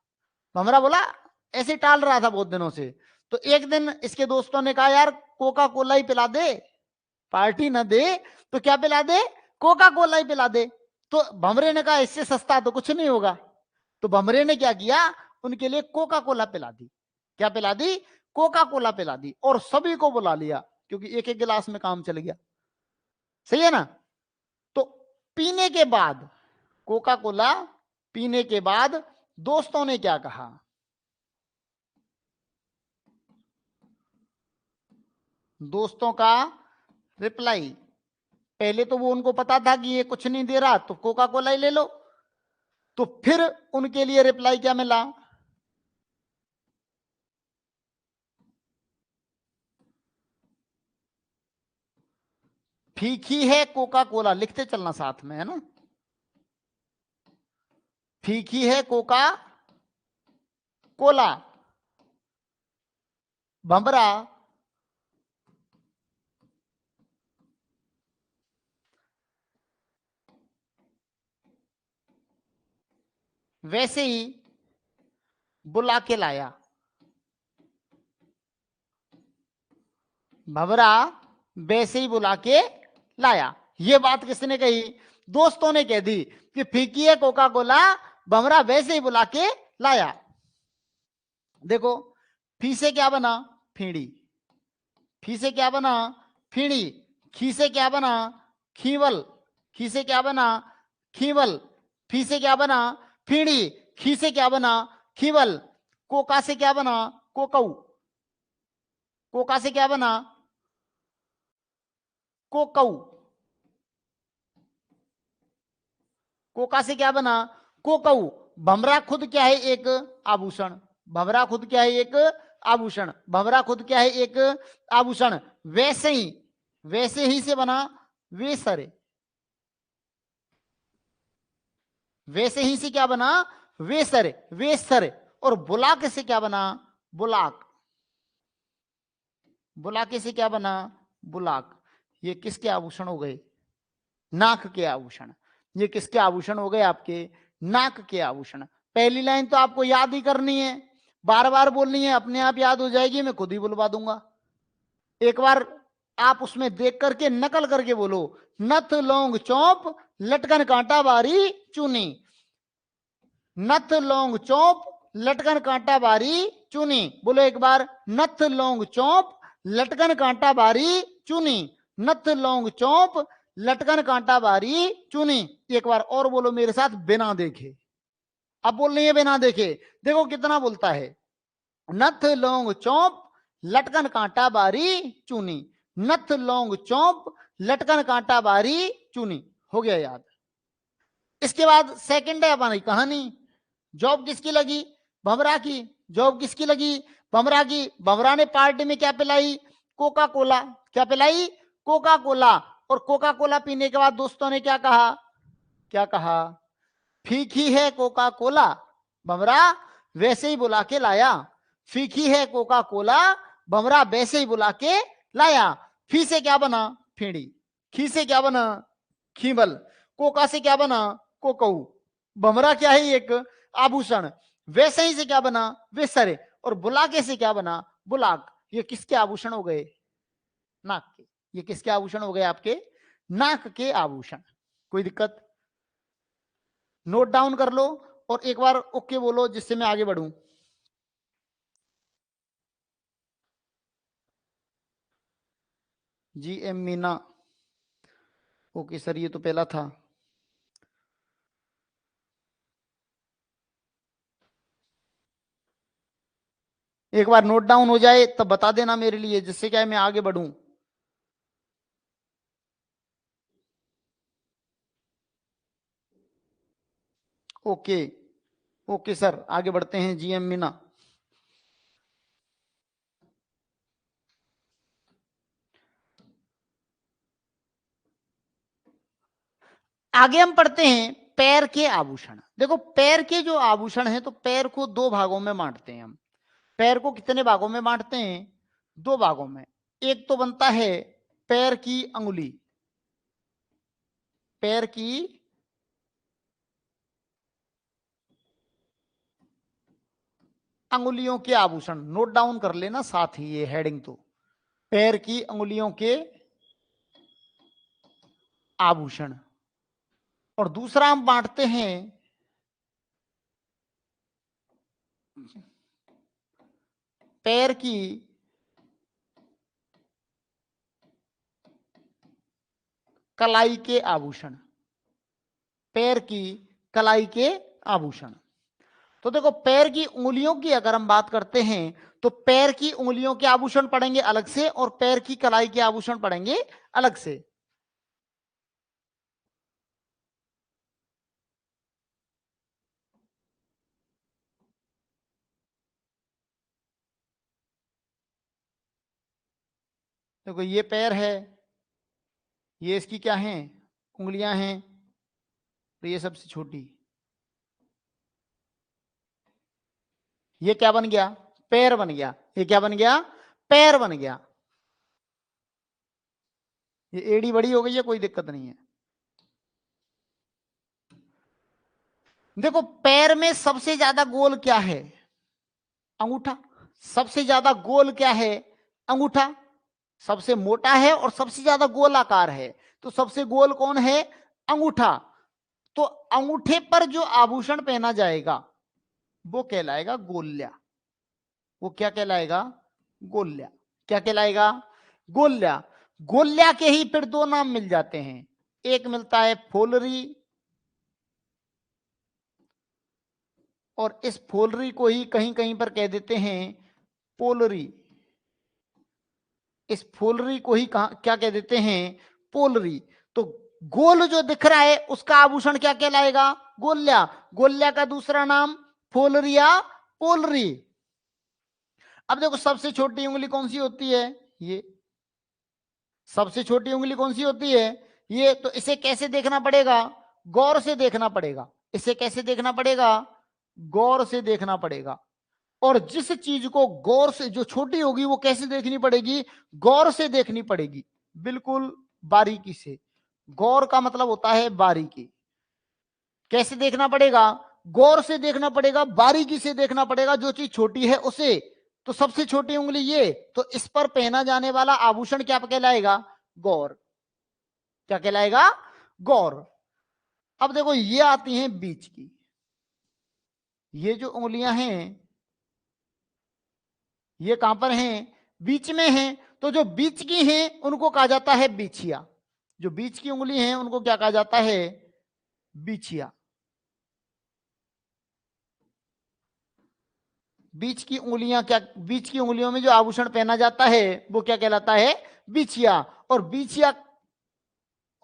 भमरा बोला, ऐसे टाल रहा था बहुत दिनों से। तो एक दिन इसके दोस्तों ने कहा यार कोका कोला ही पिला दे, पार्टी ना दे तो क्या पिला दे? कोका कोला ही पिला दे। तो भमरे ने कहा इससे सस्ता तो कुछ नहीं होगा। तो भमरे ने क्या किया? उनके लिए कोका कोला पिला दी। क्या पिला दी? कोका कोला पिला दी। और सभी को बुला लिया, क्योंकि एक एक गिलास में काम चल गया। सही है ना? तो पीने के बाद, कोका कोला पीने के बाद दोस्तों ने क्या कहा? दोस्तों का रिप्लाई, पहले तो वो उनको पता था कि ये कुछ नहीं दे रहा तो कोका कोला ही ले लो। तो फिर उनके लिए रिप्लाई क्या मिला? फीकी है कोका कोला, लिखते चलना साथ में, है ना? फीकी है कोका कोला। भमरा वैसे ही बुला के लाया, भमरा वैसे ही बुला के लाया। ये बात किसने कही? दोस्तों ने कह दी कि फीकी है कोका कोला, भमरा वैसे ही बुला के लाया। देखो, फी से क्या बना? फीड़ी। फी से क्या बना? फीड़ी। खी से क्या बना? खीवल। खी से क्या बना? खीवल। फी से क्या बना? फीड़ी। खी से क्या बना? खीवल। कोका से क्या बना? कोकऊ। कोका से क्या बना? कोकऊ। कोका से क्या बना? कोकऊ। भमरा खुद क्या है? एक आभूषण। भमरा खुद क्या है? एक आभूषण। भमरा खुद क्या है? एक आभूषण। वैसे ही से बना वेसरे। वैसे ही से क्या बना? वेसरे। वेसरे। और बुलाके से क्या बना? बुलाक। बुलाके से क्या बना? बुलाक। ये किसके आभूषण हो गए? नाक के आभूषण। ये किसके आभूषण हो गए? आपके नाक के आभूषण। पहली लाइन तो आपको याद ही करनी है, बार बार बोलनी है, अपने आप याद हो जाएगी, मैं खुद ही बुलवा दूंगा। एक बार आप उसमें देख करके नकल करके बोलो, नथ लौंग चौप लटकन कांटा बारी चुनी। नथ लौंग चौप लटकन कांटा बारी चुनी। बोलो एक बार, नथ लौंग चौप लटकन कांटा बारी चुनी। नथ लौंग चौप लटकन कांटा बारी चुनी। एक बार और बोलो मेरे साथ, बिना देखे। अब बोल रही है बिना देखे। देखो कितना बोलता है, नथ लौंग चौप लटकन कांटा बारी चुनी। नथ लौंग चौप लटकन कांटा बारी चुनी, हो गया याद। इसके बाद सेकंड है हमारी कहानी, जॉब किसकी लगी, भमरा की। जॉब किसकी लगी, भमरा की। भमरा ने पार्टी में क्या पिलाई, कोका कोला। क्या पिलाई, कोका कोला। और कोका कोला पीने के बाद दोस्तों ने क्या कहा, क्या कहा, फीकी है कोका कोला, भमरा वैसे ही बुला के लाया। फीकी है कोका कोला, भमरा वैसे ही बुला के लाया। फी से क्या बना, फेड़ी। खी से क्या बना, खीमल। कोका से क्या बना, कोकऊ। भमरा क्या है, एक आभूषण। वैसे ही से क्या बना, वेसरे। और बुलाके से क्या बना, बुलाक। ये किसके आभूषण हो गए, नाक के। ये किसके आभूषण हो गए, आपके नाक के आभूषण। कोई दिक्कत, नोट डाउन कर लो और एक बार ओके बोलो जिससे मैं आगे बढ़ूं। जी एम मीना, ओके सर, ये तो पहला था। एक बार नोट डाउन हो जाए तब बता देना मेरे लिए, जिससे क्या है मैं आगे बढ़ूं। ओके, ओके सर, आगे बढ़ते हैं। जी एम मीना, आगे हम पढ़ते हैं पैर के आभूषण। देखो पैर के जो आभूषण हैं, तो पैर को दो भागों में बांटते हैं हम। पैर को कितने भागों में बांटते हैं, दो भागों में। एक तो बनता है पैर की अंगुली, पैर की अंगुलियों के आभूषण। नोट डाउन कर लेना साथ ही ये हेडिंग, तो पैर की अंगुलियों के आभूषण। और दूसरा हम बांटते हैं पैर की कलाई के आभूषण, पैर की कलाई के आभूषण। तो देखो पैर की उंगलियों की अगर हम बात करते हैं, तो पैर की उंगलियों के आभूषण पड़ेंगे अलग से, और पैर की कलाई के आभूषण पड़ेंगे अलग से। देखो ये पैर है, ये इसकी क्या है, उंगलियां हैं, तो ये सबसे छोटी। ये क्या बन गया, पैर बन गया। ये क्या बन गया, पैर बन गया। ये एड़ी बड़ी हो गई है, कोई दिक्कत नहीं है। देखो पैर में सबसे ज्यादा गोल क्या है, अंगूठा। सबसे ज्यादा गोल क्या है, अंगूठा। सबसे मोटा है और सबसे ज्यादा गोल आकार है, तो सबसे गोल कौन है, अंगूठा। तो अंगूठे पर जो आभूषण पहना जाएगा वो कहलाएगा गोल्या। वो क्या कहलाएगा, गोल्या। क्या कहलाएगा, गोल्या। गोल्या के ही फिर दो नाम मिल जाते हैं, एक मिलता है फोलरी, और इस फोलरी को ही कहीं कहीं पर कह देते हैं पोलरी। इस फोलरी को ही क्या कह देते हैं, पोलरी। तो गोल जो दिख रहा है उसका आभूषण क्या कहलाएगा, गोल्या। गोल्या का दूसरा नाम फोलरी या पोलरी। अब देखो सबसे छोटी उंगली कौन सी होती है, ये। सबसे छोटी उंगली कौन सी होती है, ये। तो इसे कैसे देखना पड़ेगा, गौर से देखना पड़ेगा। इसे कैसे देखना पड़ेगा, गौर से देखना पड़ेगा। और जिस चीज को गौर से, जो छोटी होगी वो कैसे देखनी पड़ेगी, गौर से देखनी पड़ेगी, बिल्कुल बारीकी से। गौर का मतलब होता है बारीकी। कैसे देखना पड़ेगा, गौर से देखना पड़ेगा, बारीकी से देखना पड़ेगा, जो चीज छोटी है उसे। तो सबसे छोटी उंगली ये, तो इस पर पहना जाने वाला आभूषण क्या कहलाएगा, गौर। क्या कहलाएगा, गौर। अब देखो ये आती हैं बीच की। ये जो उंगलियां हैं ये कहां पर हैं, बीच में हैं। तो जो बीच की हैं उनको कहा जाता है बीछिया। जो बीच की उंगली हैं उनको क्या कहा जाता है, बीछिया। बीच की उंगलियां क्या, बीच की उंगलियों में जो आभूषण पहना जाता है वो क्या कहलाता है, बीछिया। और बीछिया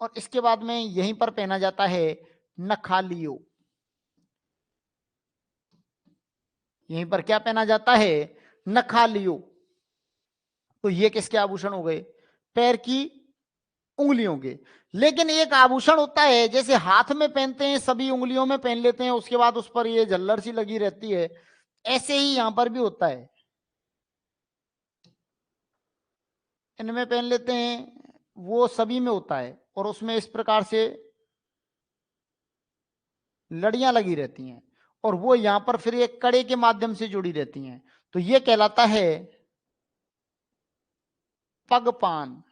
और इसके बाद में यहीं पर पहना जाता है नखालियो। यहीं पर क्या पहना जाता है? नखालियो। तो ये किसके आभूषण हो गए? पैर की उंगलियों के। लेकिन एक आभूषण होता है जैसे हाथ में पहनते हैं, सभी उंगलियों में पहन लेते हैं, उसके बाद उस पर ये झल्लर सी लगी रहती है, ऐसे ही यहां पर भी होता है, इनमें पहन लेते हैं, वो सभी में होता है, और उसमें इस प्रकार से लड़ियां लगी रहती हैं, और वो यहां पर फिर एक कड़े के माध्यम से जुड़ी रहती हैं। तो ये कहलाता है पगपान।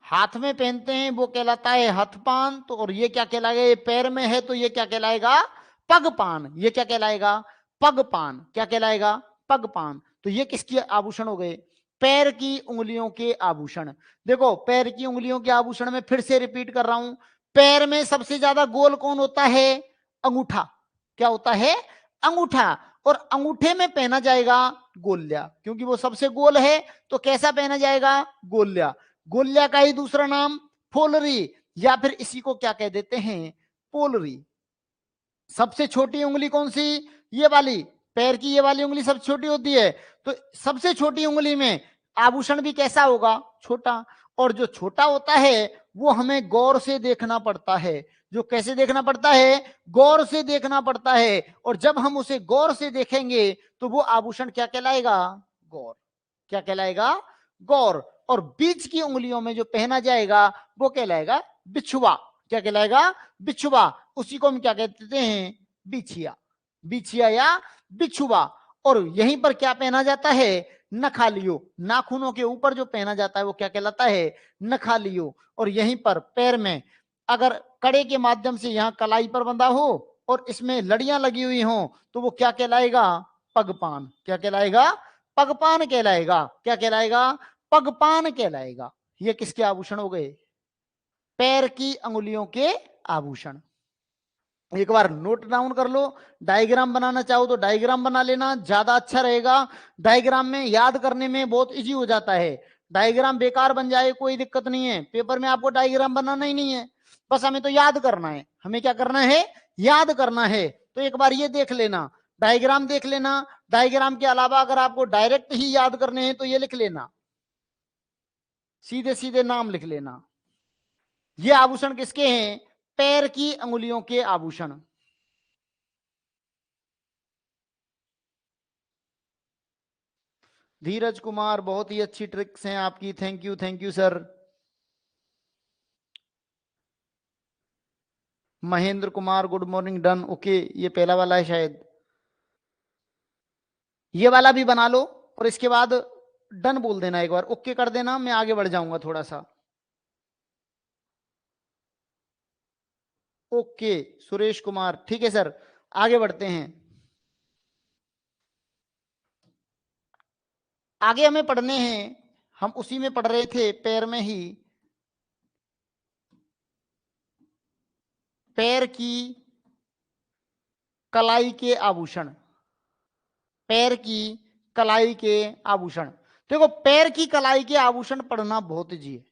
हाथ में पहनते हैं वो कहलाता है हथपान, तो और ये क्या कहलाएगा? ये पैर में है तो ये क्या कहलाएगा? पगपान। ये क्या कहलाएगा? पगपान। क्या कहलाएगा? पगपान। तो ये किसके आभूषण हो गए? पैर की उंगलियों के आभूषण। देखो, पैर की उंगलियों के आभूषण में फिर से रिपीट कर रहा हूं, पैर में सबसे ज्यादा गोल कौन होता है? अंगूठा। क्या होता है? अंगूठा। और अंगूठे में पहना जाएगा गोल्या, क्योंकि वो सबसे गोल है, तो कैसा पहना जाएगा? गोल्या। गोल्या का ही दूसरा नाम फोलरी, या फिर इसी को क्या कह देते हैं? पोलरी। सबसे छोटी उंगली कौन सी? ये वाली। पैर की ये वाली उंगली सबसे छोटी होती है, तो सबसे छोटी उंगली में आभूषण भी कैसा होगा? छोटा। और जो छोटा होता है वो हमें गौर से देखना पड़ता है। जो कैसे देखना पड़ता है? गौर से देखना पड़ता है। और जब हम उसे गौर से देखेंगे तो वो आभूषण क्या कहलाएगा? गौर। क्या कहलाएगा? गौर। और बीच की उंगलियों में जो पहना जाएगा वो कहलाएगा बिछुआ। क्या कहलाएगा? बिछुआ। उसी को हम क्या कहते हैं? बिछिया। बिछिया या बिछुआ। और यहीं पर क्या पहना जाता है? नखालियो। नाखूनों के ऊपर जो पहना जाता है वो क्या कहलाता है? नखालियो। और यहीं पर पैर में अगर कड़े के माध्यम से यहां कलाई पर बंधा हो और इसमें लड़ियां लगी हुई हो तो वो क्या कहलाएगा? पगपान। क्या कहलाएगा? पगपान कहलाएगा। क्या कहलाएगा? पगपान कहलाएगा। ये किसके आभूषण हो गए? पैर की अंगुलियों के आभूषण। एक बार नोट डाउन कर लो, डायग्राम बनाना चाहो तो डायग्राम बना लेना, ज्यादा अच्छा रहेगा। डायग्राम में याद करने में बहुत इजी हो जाता है। डायग्राम बेकार बन जाए कोई दिक्कत नहीं है, पेपर में आपको डायग्राम बनाना ही नहीं है, बस हमें तो याद करना है। हमें क्या करना है? याद करना है। तो एक बार ये देख लेना, डायग्राम देख लेना। डायग्राम के अलावा अगर आपको डायरेक्ट ही याद करने हैं तो ये लिख लेना, सीधे सीधे नाम लिख लेना। ये आभूषण किसके हैं? पैर की अंगुलियों के आभूषण। धीरज कुमार, बहुत ही अच्छी ट्रिक्स हैं आपकी, thank you sir. Mahendra Kumar, good morning, done, okay. ये पहला वाला है शायद, ये वाला भी बना लो और इसके बाद डन बोल देना, एक बार ओके कर देना, मैं आगे बढ़ जाऊंगा थोड़ा सा। ओके सुरेश कुमार, ठीक है सर, आगे बढ़ते हैं। आगे हमें पढ़ने हैं, हम उसी में पढ़ रहे थे, पैर में ही। पैर की कलाई के आभूषण। पैर की कलाई के आभूषण। देखो, पैर की कलाई के आभूषण पढ़ना बहुत इजी है,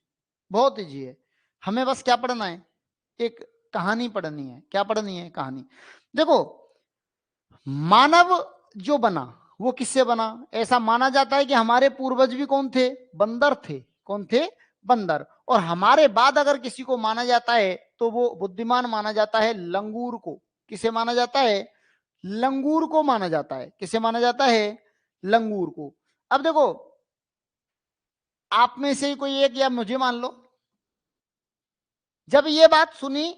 बहुत इजी है। हमें बस क्या पढ़ना है? एक कहानी पढ़नी है। क्या पढ़नी है? कहानी। देखो, मानव जो बना वो किससे बना? ऐसा माना जाता है कि हमारे पूर्वज भी कौन थे? बंदर थे। कौन थे? बंदर। और हमारे बाद अगर किसी को माना जाता है तो वो बुद्धिमान माना जाता है लंगूर को। किसे माना जाता है? लंगूर को माना जाता है। किसे माना जाता है? लंगूर को। अब देखो, आप में से ही कोई एक, या मुझे मान लो, जब ये बात सुनी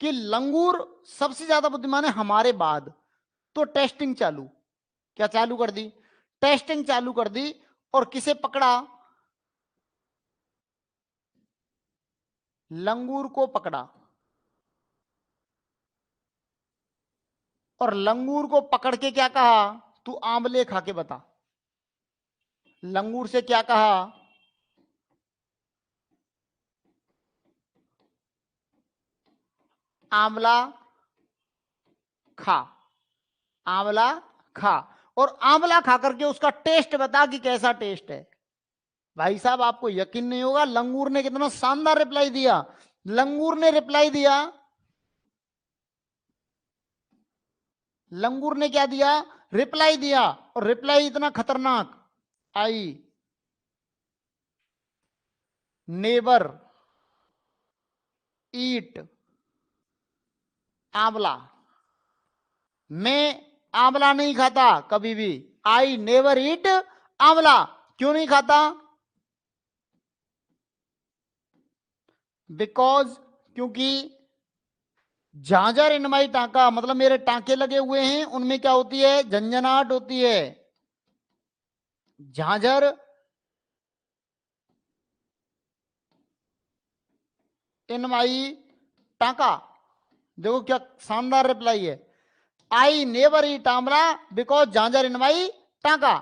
कि लंगूर सबसे ज्यादा बुद्धिमान है हमारे बाद, तो टेस्टिंग चालू। क्या चालू कर दी? टेस्टिंग चालू कर दी। और किसे पकड़ा? लंगूर को पकड़ा। और लंगूर को पकड़ के क्या कहा? तू आंवले खा के बता। लंगूर से क्या कहा? आंवला खा। आंवला खा। और आंवला खा करके उसका टेस्ट बता कि कैसा टेस्ट है। भाई साहब, आपको यकीन नहीं होगा लंगूर ने कितना शानदार रिप्लाई दिया। लंगूर ने रिप्लाई दिया, लंगूर ने क्या दिया, रिप्लाई दिया, और रिप्लाई इतना खतरनाक, आई नेवर ईट आंवला, मैं आंवला नहीं खाता कभी भी, आई नेवर ईट आंवला। क्यों नहीं खाता? बिकॉज, क्योंकि झांझर इन माई टांका, मतलब मेरे टांके लगे हुए हैं, उनमें क्या होती है, झंझनाहट होती है। झांझर इन माई टांका, देखो क्या शानदार रिप्लाई है, आई नेवर ईट आंवला बिकॉज झांझर इन माई टांका।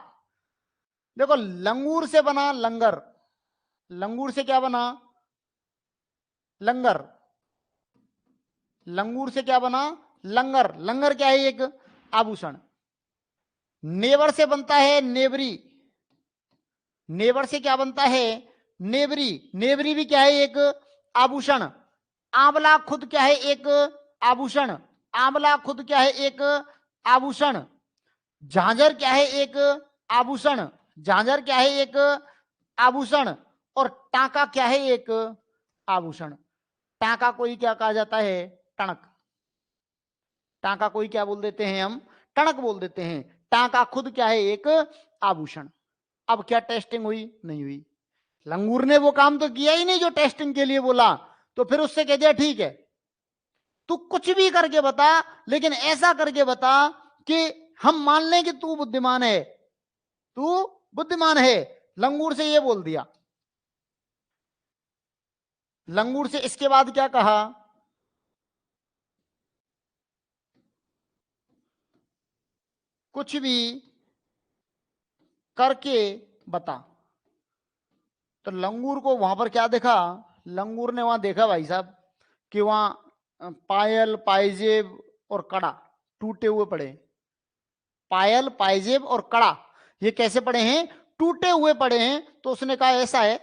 देखो लंगूर से बना लंगर, लंगूर से क्या बना, लंगर, लंगूर से क्या बना, लंगर, लंगर क्या है, एक आभूषण। नेवर से बनता है नेवरी, नेवर से क्या बनता है, नेवरी, नेवरी भी क्या है, एक आभूषण। आंवला खुद क्या है, एक आभूषण, आंवला खुद क्या है, एक आभूषण। झांझर क्या है, एक आभूषण, झांझर क्या है, एक आभूषण। और टांका क्या है, एक आभूषण। टांका कोई क्या कहा जाता है, टणक, टांका कोई क्या बोल देते हैं हम, टणक बोल देते हैं। टांका खुद क्या है, एक आभूषण। अब क्या टेस्टिंग हुई, नहीं हुई। लंगूर ने वो काम तो किया ही नहीं जो टेस्टिंग के लिए बोला, तो फिर उससे कह दिया ठीक है तू कुछ भी करके बता, लेकिन ऐसा करके बता कि हम मान लें कि तू बुद्धिमान है, तू बुद्धिमान है। लंगूर से ये बोल दिया। लंगूर से इसके बाद क्या कहा, कुछ भी करके बता। तो लंगूर को वहां पर क्या देखा, लंगूर ने वहां देखा भाई साहब कि वहां पायल पायजेब और कड़ा टूटे हुए पड़े। पायल पायजेब और कड़ा ये कैसे पड़े हैं, टूटे हुए पड़े हैं। तो उसने कहा ऐसा है,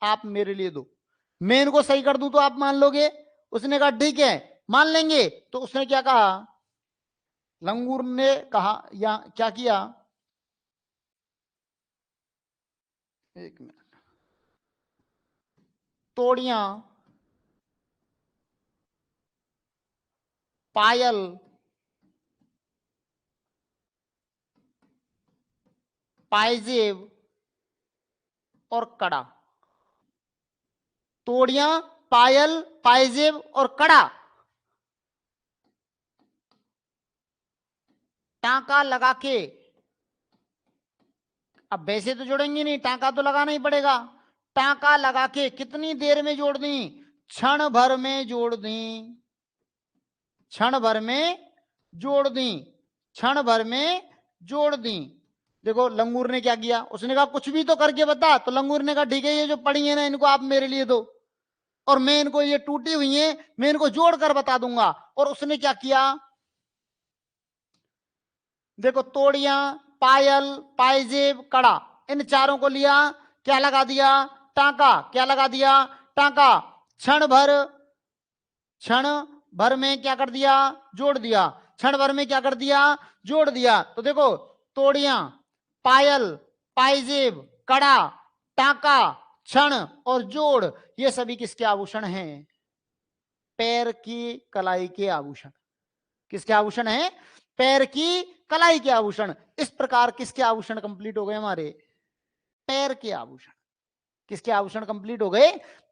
आप मेरे लिए दो, मैं इनको सही कर दूं तो आप मान लोगे। उसने कहा ठीक है मान लेंगे। तो उसने क्या कहा, लंगूर ने कहा या क्या किया, एक मिनट, तोड़ियां पायल पायजेब और कड़ा, तोड़ियां पायल पायजेब और कड़ा, टांका लगा के। अब वैसे तो जोड़ेंगे नहीं, टांका तो लगाना ही पड़ेगा। टांका लगा के कितनी देर में जोड़ दी, क्षण भर में जोड़ दी, क्षण भर में जोड़ दी, क्षण भर में जोड़ दी। देखो लंगूर ने क्या किया, उसने कहा कुछ भी तो करके बता। तो लंगूर ने कहा ठीक है ये जो पड़ी है ना इनको आप मेरे लिए दो, और मैं इनको, ये टूटी हुई है मैं इनको जोड़ कर बता दूंगा। और उसने क्या किया, देखो तोड़ियां पायल पायजेब कड़ा, इन चारों को लिया, क्या लगा दिया, टांका, क्या लगा दिया, टांका। क्षण भर में क्या कर दिया, जोड़ दिया, क्षण भर में क्या कर दिया, जोड़ दिया। तो देखो तोड़ियां पायल पायजेब कड़ा टांका क्षण और जोड़, ये सभी किसके आभूषण हैं, पैर की कलाई के आभूषण। किसके आभूषण हैं, पैर की कलाई के आभूषण। इस प्रकार किसके आभूषण कंप्लीट हो गए हमारे, पैर के आभूषण। किसके आभूषण कंप्लीट हो गए,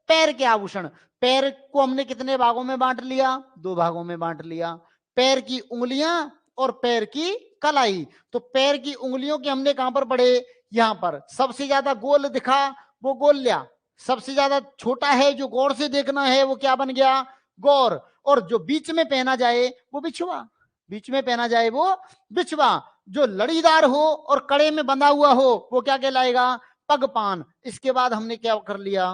पैर के आभूषण। पैर को हमने कितने भागों में बांट लिया, दो भागों में बांट लिया, पैर की उंगलियां और पैर की कलाई। तो पैर की उंगलियों के हमने कहां पर पढ़े, यहां पर। सबसे ज्यादा गोल दिखा वो गोल लिया, सबसे ज्यादा छोटा है जो गौर से देखना है वो क्या बन गया, गौर। और जो बीच में पहना जाए वो बिछुआ, बीच में पहना जाए वो बिछवा। जो लड़ीदार हो और कड़े में बंधा हुआ हो वो क्या कहलाएगा, पगपान। इसके बाद हमने क्या कर लिया,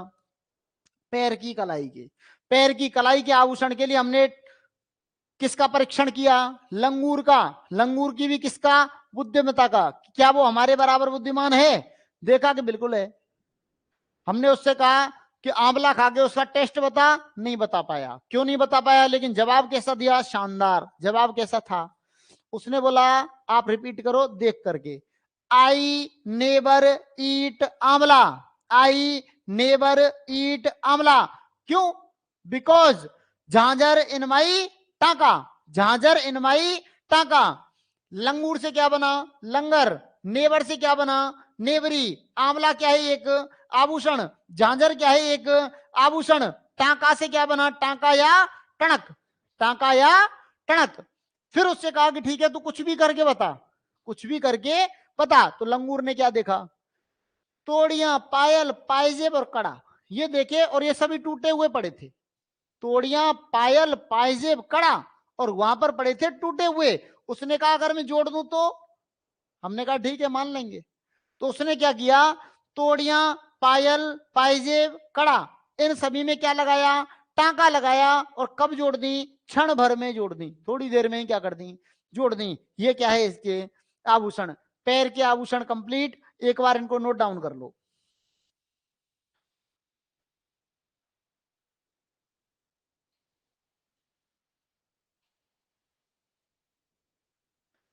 पैर की कलाई के, पैर की कलाई के आभूषण के लिए हमने किसका परीक्षण किया, लंगूर का। लंगूर की भी किसका, बुद्धिमत्ता का, क्या वो हमारे बराबर बुद्धिमान है, देखा कि बिल्कुल है। हमने उससे कहा कि आंवला खा के उसका टेस्ट बता, नहीं बता पाया। क्यों नहीं बता पाया? लेकिन जवाब कैसा दिया? शानदार जवाब। कैसा था? उसने बोला, आप रिपीट करो देख करके, आई नेवर ईट आंवला, आई नेवर ईट आंवला। क्यों? बिकॉज झांझर इन माई टाका, झांझर इन माई टाका। लंगूर से क्या बना? लंगर। नेवर से क्या बना? नेवरी। आंवला क्या है? एक आभूषण। झांझर क्या है? एक आभूषण। टाका से क्या बना? टाका या टणक, टाका या टणक। फिर उससे कहा कि ठीक है तू कुछ भी करके बता, कुछ भी करके बता। तो लंगूर ने क्या देखा? तोड़ियां, पायल, पायजेब और कड़ा, ये देखे, और ये सभी टूटे हुए पड़े थे। तोड़ियां, पायल, पायजेब, कड़ा, और वहां पर पड़े थे टूटे हुए। उसने कहा अगर मैं जोड़ दूं तो? हमने कहा ठीक है मान लेंगे। तो उसने क्या किया? तोड़ियां, पायल, पायजेब, कड़ा, इन सभी में क्या लगाया? टांका लगाया। और कब जोड़ दी? क्षण भर में जोड़ दी, थोड़ी देर में ही क्या कर दी? जोड़ दी। ये क्या है? इसके आभूषण, पैर के आभूषण कंप्लीट। एक बार इनको नोट डाउन कर लो।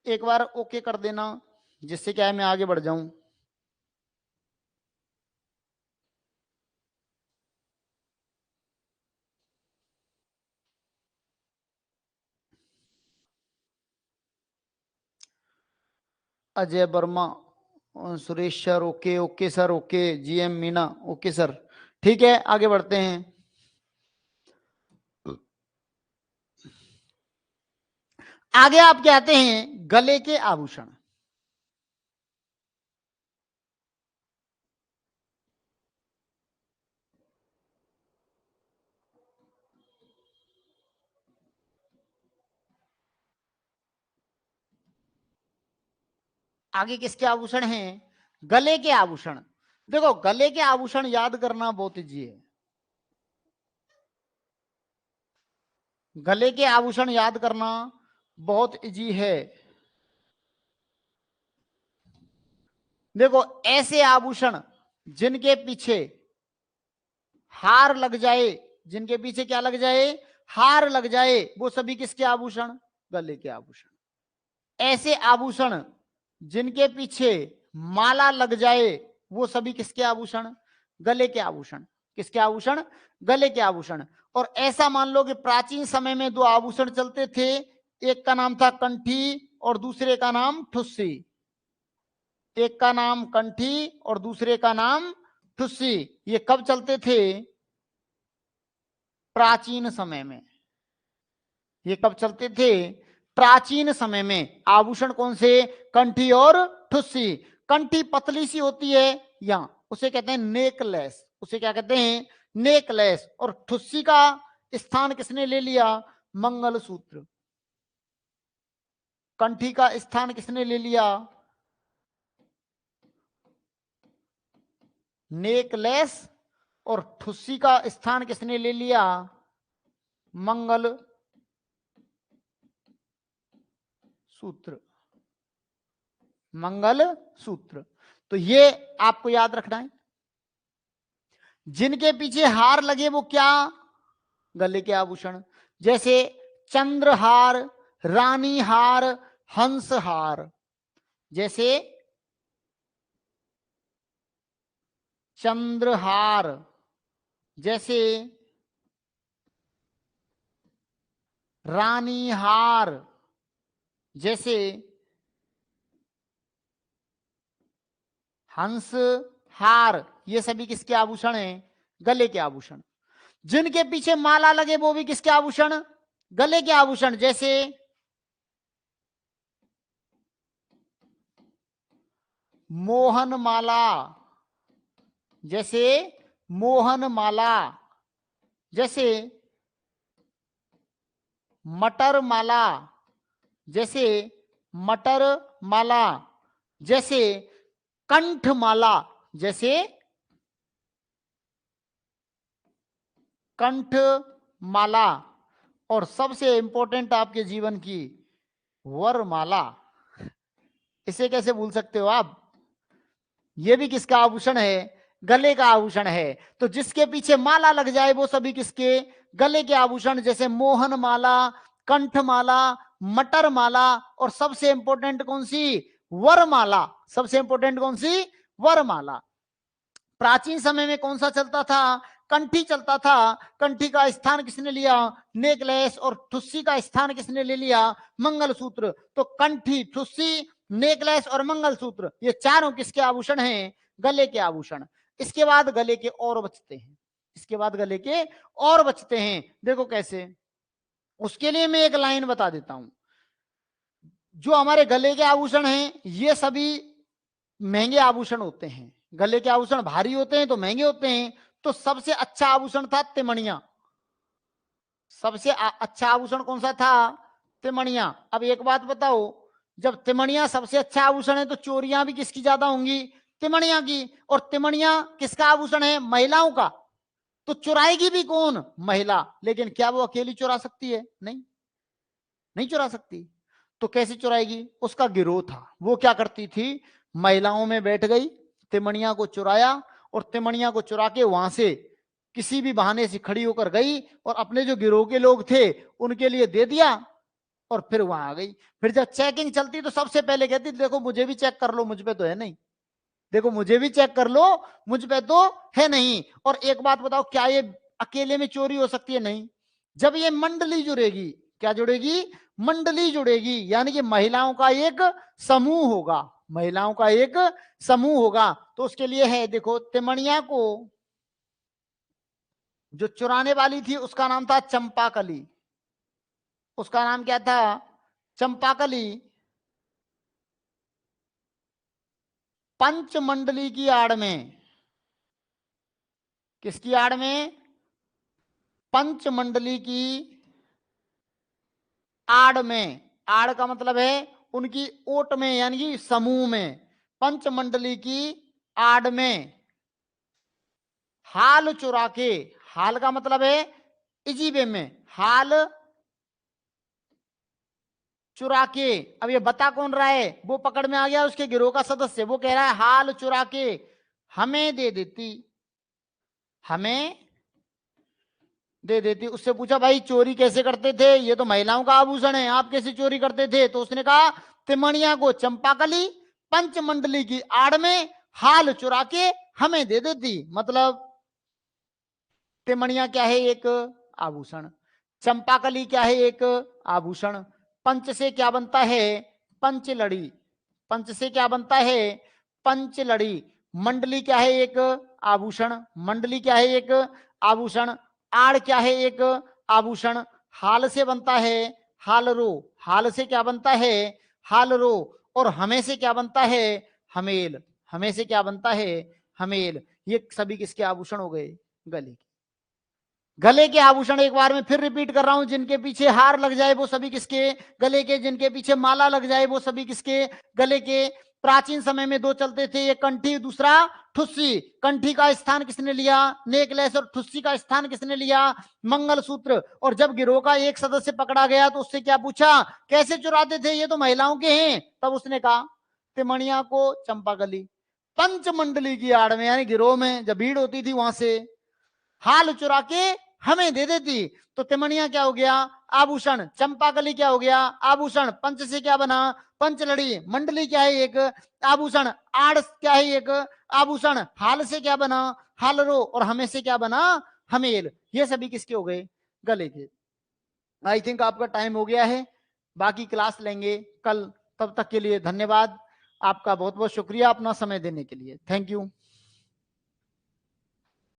एक बार ओके कर देना, जिससे क्या है मैं आगे बढ़ जाऊं। Ajay Verma, Suresh sir okay, okay sir okay, GM Meena okay sir. ठीक है आगे बढ़ते हैं। आगे आप कहते हैं गले के आभूषण। आगे किसके आभूषण हैं? गले के आभूषण। देखो गले के आभूषण याद करना बहुत इजी है। गले के आभूषण याद करना बहुत इजी है। देखो ऐसे आभूषण जिनके पीछे हार लग जाए, जिनके पीछे क्या लग जाए? हार लग जाए, वो सभी किसके आभूषण? गले के आभूषण। ऐसे आभूषण जिनके पीछे माला लग जाए, वो सभी किसके आभूषण? गले के आभूषण। किसके आभूषण? गले के आभूषण। और ऐसा मान लो कि प्राचीन समय में दो आभूषण चलते थे, एक का नाम था कंठी और दूसरे का नाम ठुस्सी। एक का नाम कंठी और दूसरे का नाम ठुस्सी। ये कब चलते थे? प्राचीन समय में। ये कब चलते थे? प्राचीन समय में। आभूषण कौन से? कंठी और ठुस्सी। कंठी पतली सी होती है, या उसे कहते हैं नेकलेस, उसे क्या कहते हैं? नेकलेस। और ठुस्सी का स्थान किसने ले लिया? मंगलसूत्र। कंठी का स्थान किसने ले लिया? नेकलेस। और ठुस्सी का स्थान किसने ले लिया? मंगल सूत्र। मंगल सूत्र। तो ये आपको याद रखना है। जिनके पीछे हार लगे वो क्या? गले के आभूषण। जैसे चंद्रहार, रानी हार, हंस हार। जैसे चंद्रहार, जैसे रानी हार, जैसे हंस हार। ये सभी किसके आभूषण हैं? गले के आभूषण। जिनके पीछे माला लगे वो भी किसके आभूषण? गले के आभूषण। जैसे मोहन माला, जैसे मोहन माला, जैसे मटर माला, जैसे मटर माला, जैसे कंठ माला, जैसे कंठ माला। और सबसे इंपॉर्टेंट आपके जीवन की वरमाला। इसे कैसे भूल सकते हो आप? ये भी किसका आभूषण है? गले का आभूषण है। तो जिसके पीछे माला लग जाए वो सभी किसके? गले के आभूषण, जैसे मोहन माला, कंठ माला, मटर माला, और सबसे इंपॉर्टेंट कौन सी? वरमाला। सबसे इंपॉर्टेंट कौन सी? वरमाला। प्राचीन समय में कौन सा चलता था? कंठी चलता था। कंठी का स्थान किसने लिया? नेकलेस। और ठुस्सी का स्थान किसने ले लिया? मंगलसूत्र। तो कंठी, ठुस्सी, नेकलेस और मंगलसूत्र, ये चारों किसके आभूषण हैं? गले के आभूषण। इसके बाद गले के और बचते हैं। इसके बाद गले के और बचते हैं। देखो कैसे, उसके लिए मैं एक लाइन बता देता हूं। जो हमारे गले के आभूषण हैं ये सभी महंगे आभूषण होते हैं। गले के आभूषण भारी होते हैं तो महंगे होते हैं। तो सबसे अच्छा आभूषण था तिमणिया। सबसे अच्छा आभूषण कौन सा था? तिमणिया। अब एक बात बताओ, जब तिमणिया सबसे अच्छा आभूषण है तो चोरियां भी किसकी ज्यादा होंगी? तिमणिया की। और तिमणिया किसका आभूषण है? महिलाओं का। तो चुराएगी भी कौन? महिला। लेकिन क्या वो अकेली चुरा सकती है? नहीं, नहीं चुरा सकती। तो कैसे चुराएगी? उसका गिरोह था। वो क्या करती थी? महिलाओं में बैठ गई, तिमणिया को चुराया, और तिमणिया को चुरा के वहां से किसी भी बहाने से खड़ी होकर गई और अपने जो गिरोह के लोग थे उनके लिए दे दिया, और फिर वहां आ गई। फिर जब चेकिंग चलती तो सबसे पहले कहती देखो मुझे भी चेक कर लो, मुझ पे तो है नहीं। देखो मुझे भी चेक कर लो, मुझ पे तो है नहीं। और एक बात बताओ, क्या ये अकेले में चोरी हो सकती है? नहीं। जब ये मंडली जुड़ेगी, क्या जुड़ेगी? मंडली जुड़ेगी, यानी कि महिलाओं का एक समूह होगा। महिलाओं का एक समूह होगा। तो उसके लिए है, देखो तिमणिया को जो चुराने वाली थी उसका नाम था चंपाकली। उसका नाम क्या था? चंपाकली। पंचमंडली की आड़ में, किसकी आड़ में? पंचमंडली की आड़ में। आड़ का मतलब है उनकी ओट में, यानी कि समूह में। पंचमंडली की आड़ में हाल चुरा के, हाल का मतलब है इजीबे में, हाल चुरा के। अब ये बता कौन रहा है? वो पकड़ में आ गया, उसके गिरोह का सदस्य। वो कह रहा है हाल चुरा के हमें दे देती, हमें दे देती। उससे पूछा भाई चोरी कैसे करते थे? ये तो महिलाओं का आभूषण है, आप कैसे चोरी करते थे? तो उसने कहा तिमणिया को चंपाकली पंचमंडली की आड़ में हाल चुरा के हमें दे देती। मतलब तिमणिया क्या है? एक आभूषण। चंपाकली क्या है? एक आभूषण। पंच से क्या बनता है? पंचलड़ी। पंच से क्या बनता है? पंचलड़ी। मंडली क्या है? एक आभूषण। मंडली क्या है? एक आभूषण। आड़ क्या है? एक आभूषण। हाल से बनता है हालरो। हाल से क्या बनता है? हालरो। और हमें से क्या बनता है? हमेल। हमें से क्या बनता है? हमेल। ये सभी किसके आभूषण हो गए? गले के। गले के आभूषण एक बार में फिर रिपीट कर रहा हूं, जिनके पीछे हार लग जाए वो सभी किसके? गले के। जिनके पीछे माला लग जाए वो सभी किसके? गले के। प्राचीन समय में दो चलते थे, एक कंठी, दूसरा ठुस्सी। कंठी का स्थान किसने लिया? नेकलेस। और ठुस्सी का स्थान किसने लिया? मंगलसूत्र। और जब गिरोह का एक सदस्य पकड़ा गया तो उससे क्या पूछा? कैसे चुराते थे? ये तो महिलाओं के हैं। तब उसने कहा तिमणिया को चंपाकली पंचमंडली की आड़ में, यानी गिरोह में जब भीड़ होती थी वहां से हाल चुरा के हमें दे देती। तो तिमणिया क्या हो गया? आभूषण। चंपाकली क्या हो गया? आभूषण। पंच से क्या बना? पंचलड़ी। मंडली क्या है? एक आभूषण। आड़ क्या है? एक आभूषण। हाल से क्या बना? हालरो। और हमें से क्या बना? हमेल। ये सभी किसके हो गए? गले के। आई थिंक आपका टाइम हो गया है, बाकी क्लास लेंगे कल। तब तक के लिए धन्यवाद। आपका बहुत बहुत शुक्रिया अपना समय देने के लिए। Thank you.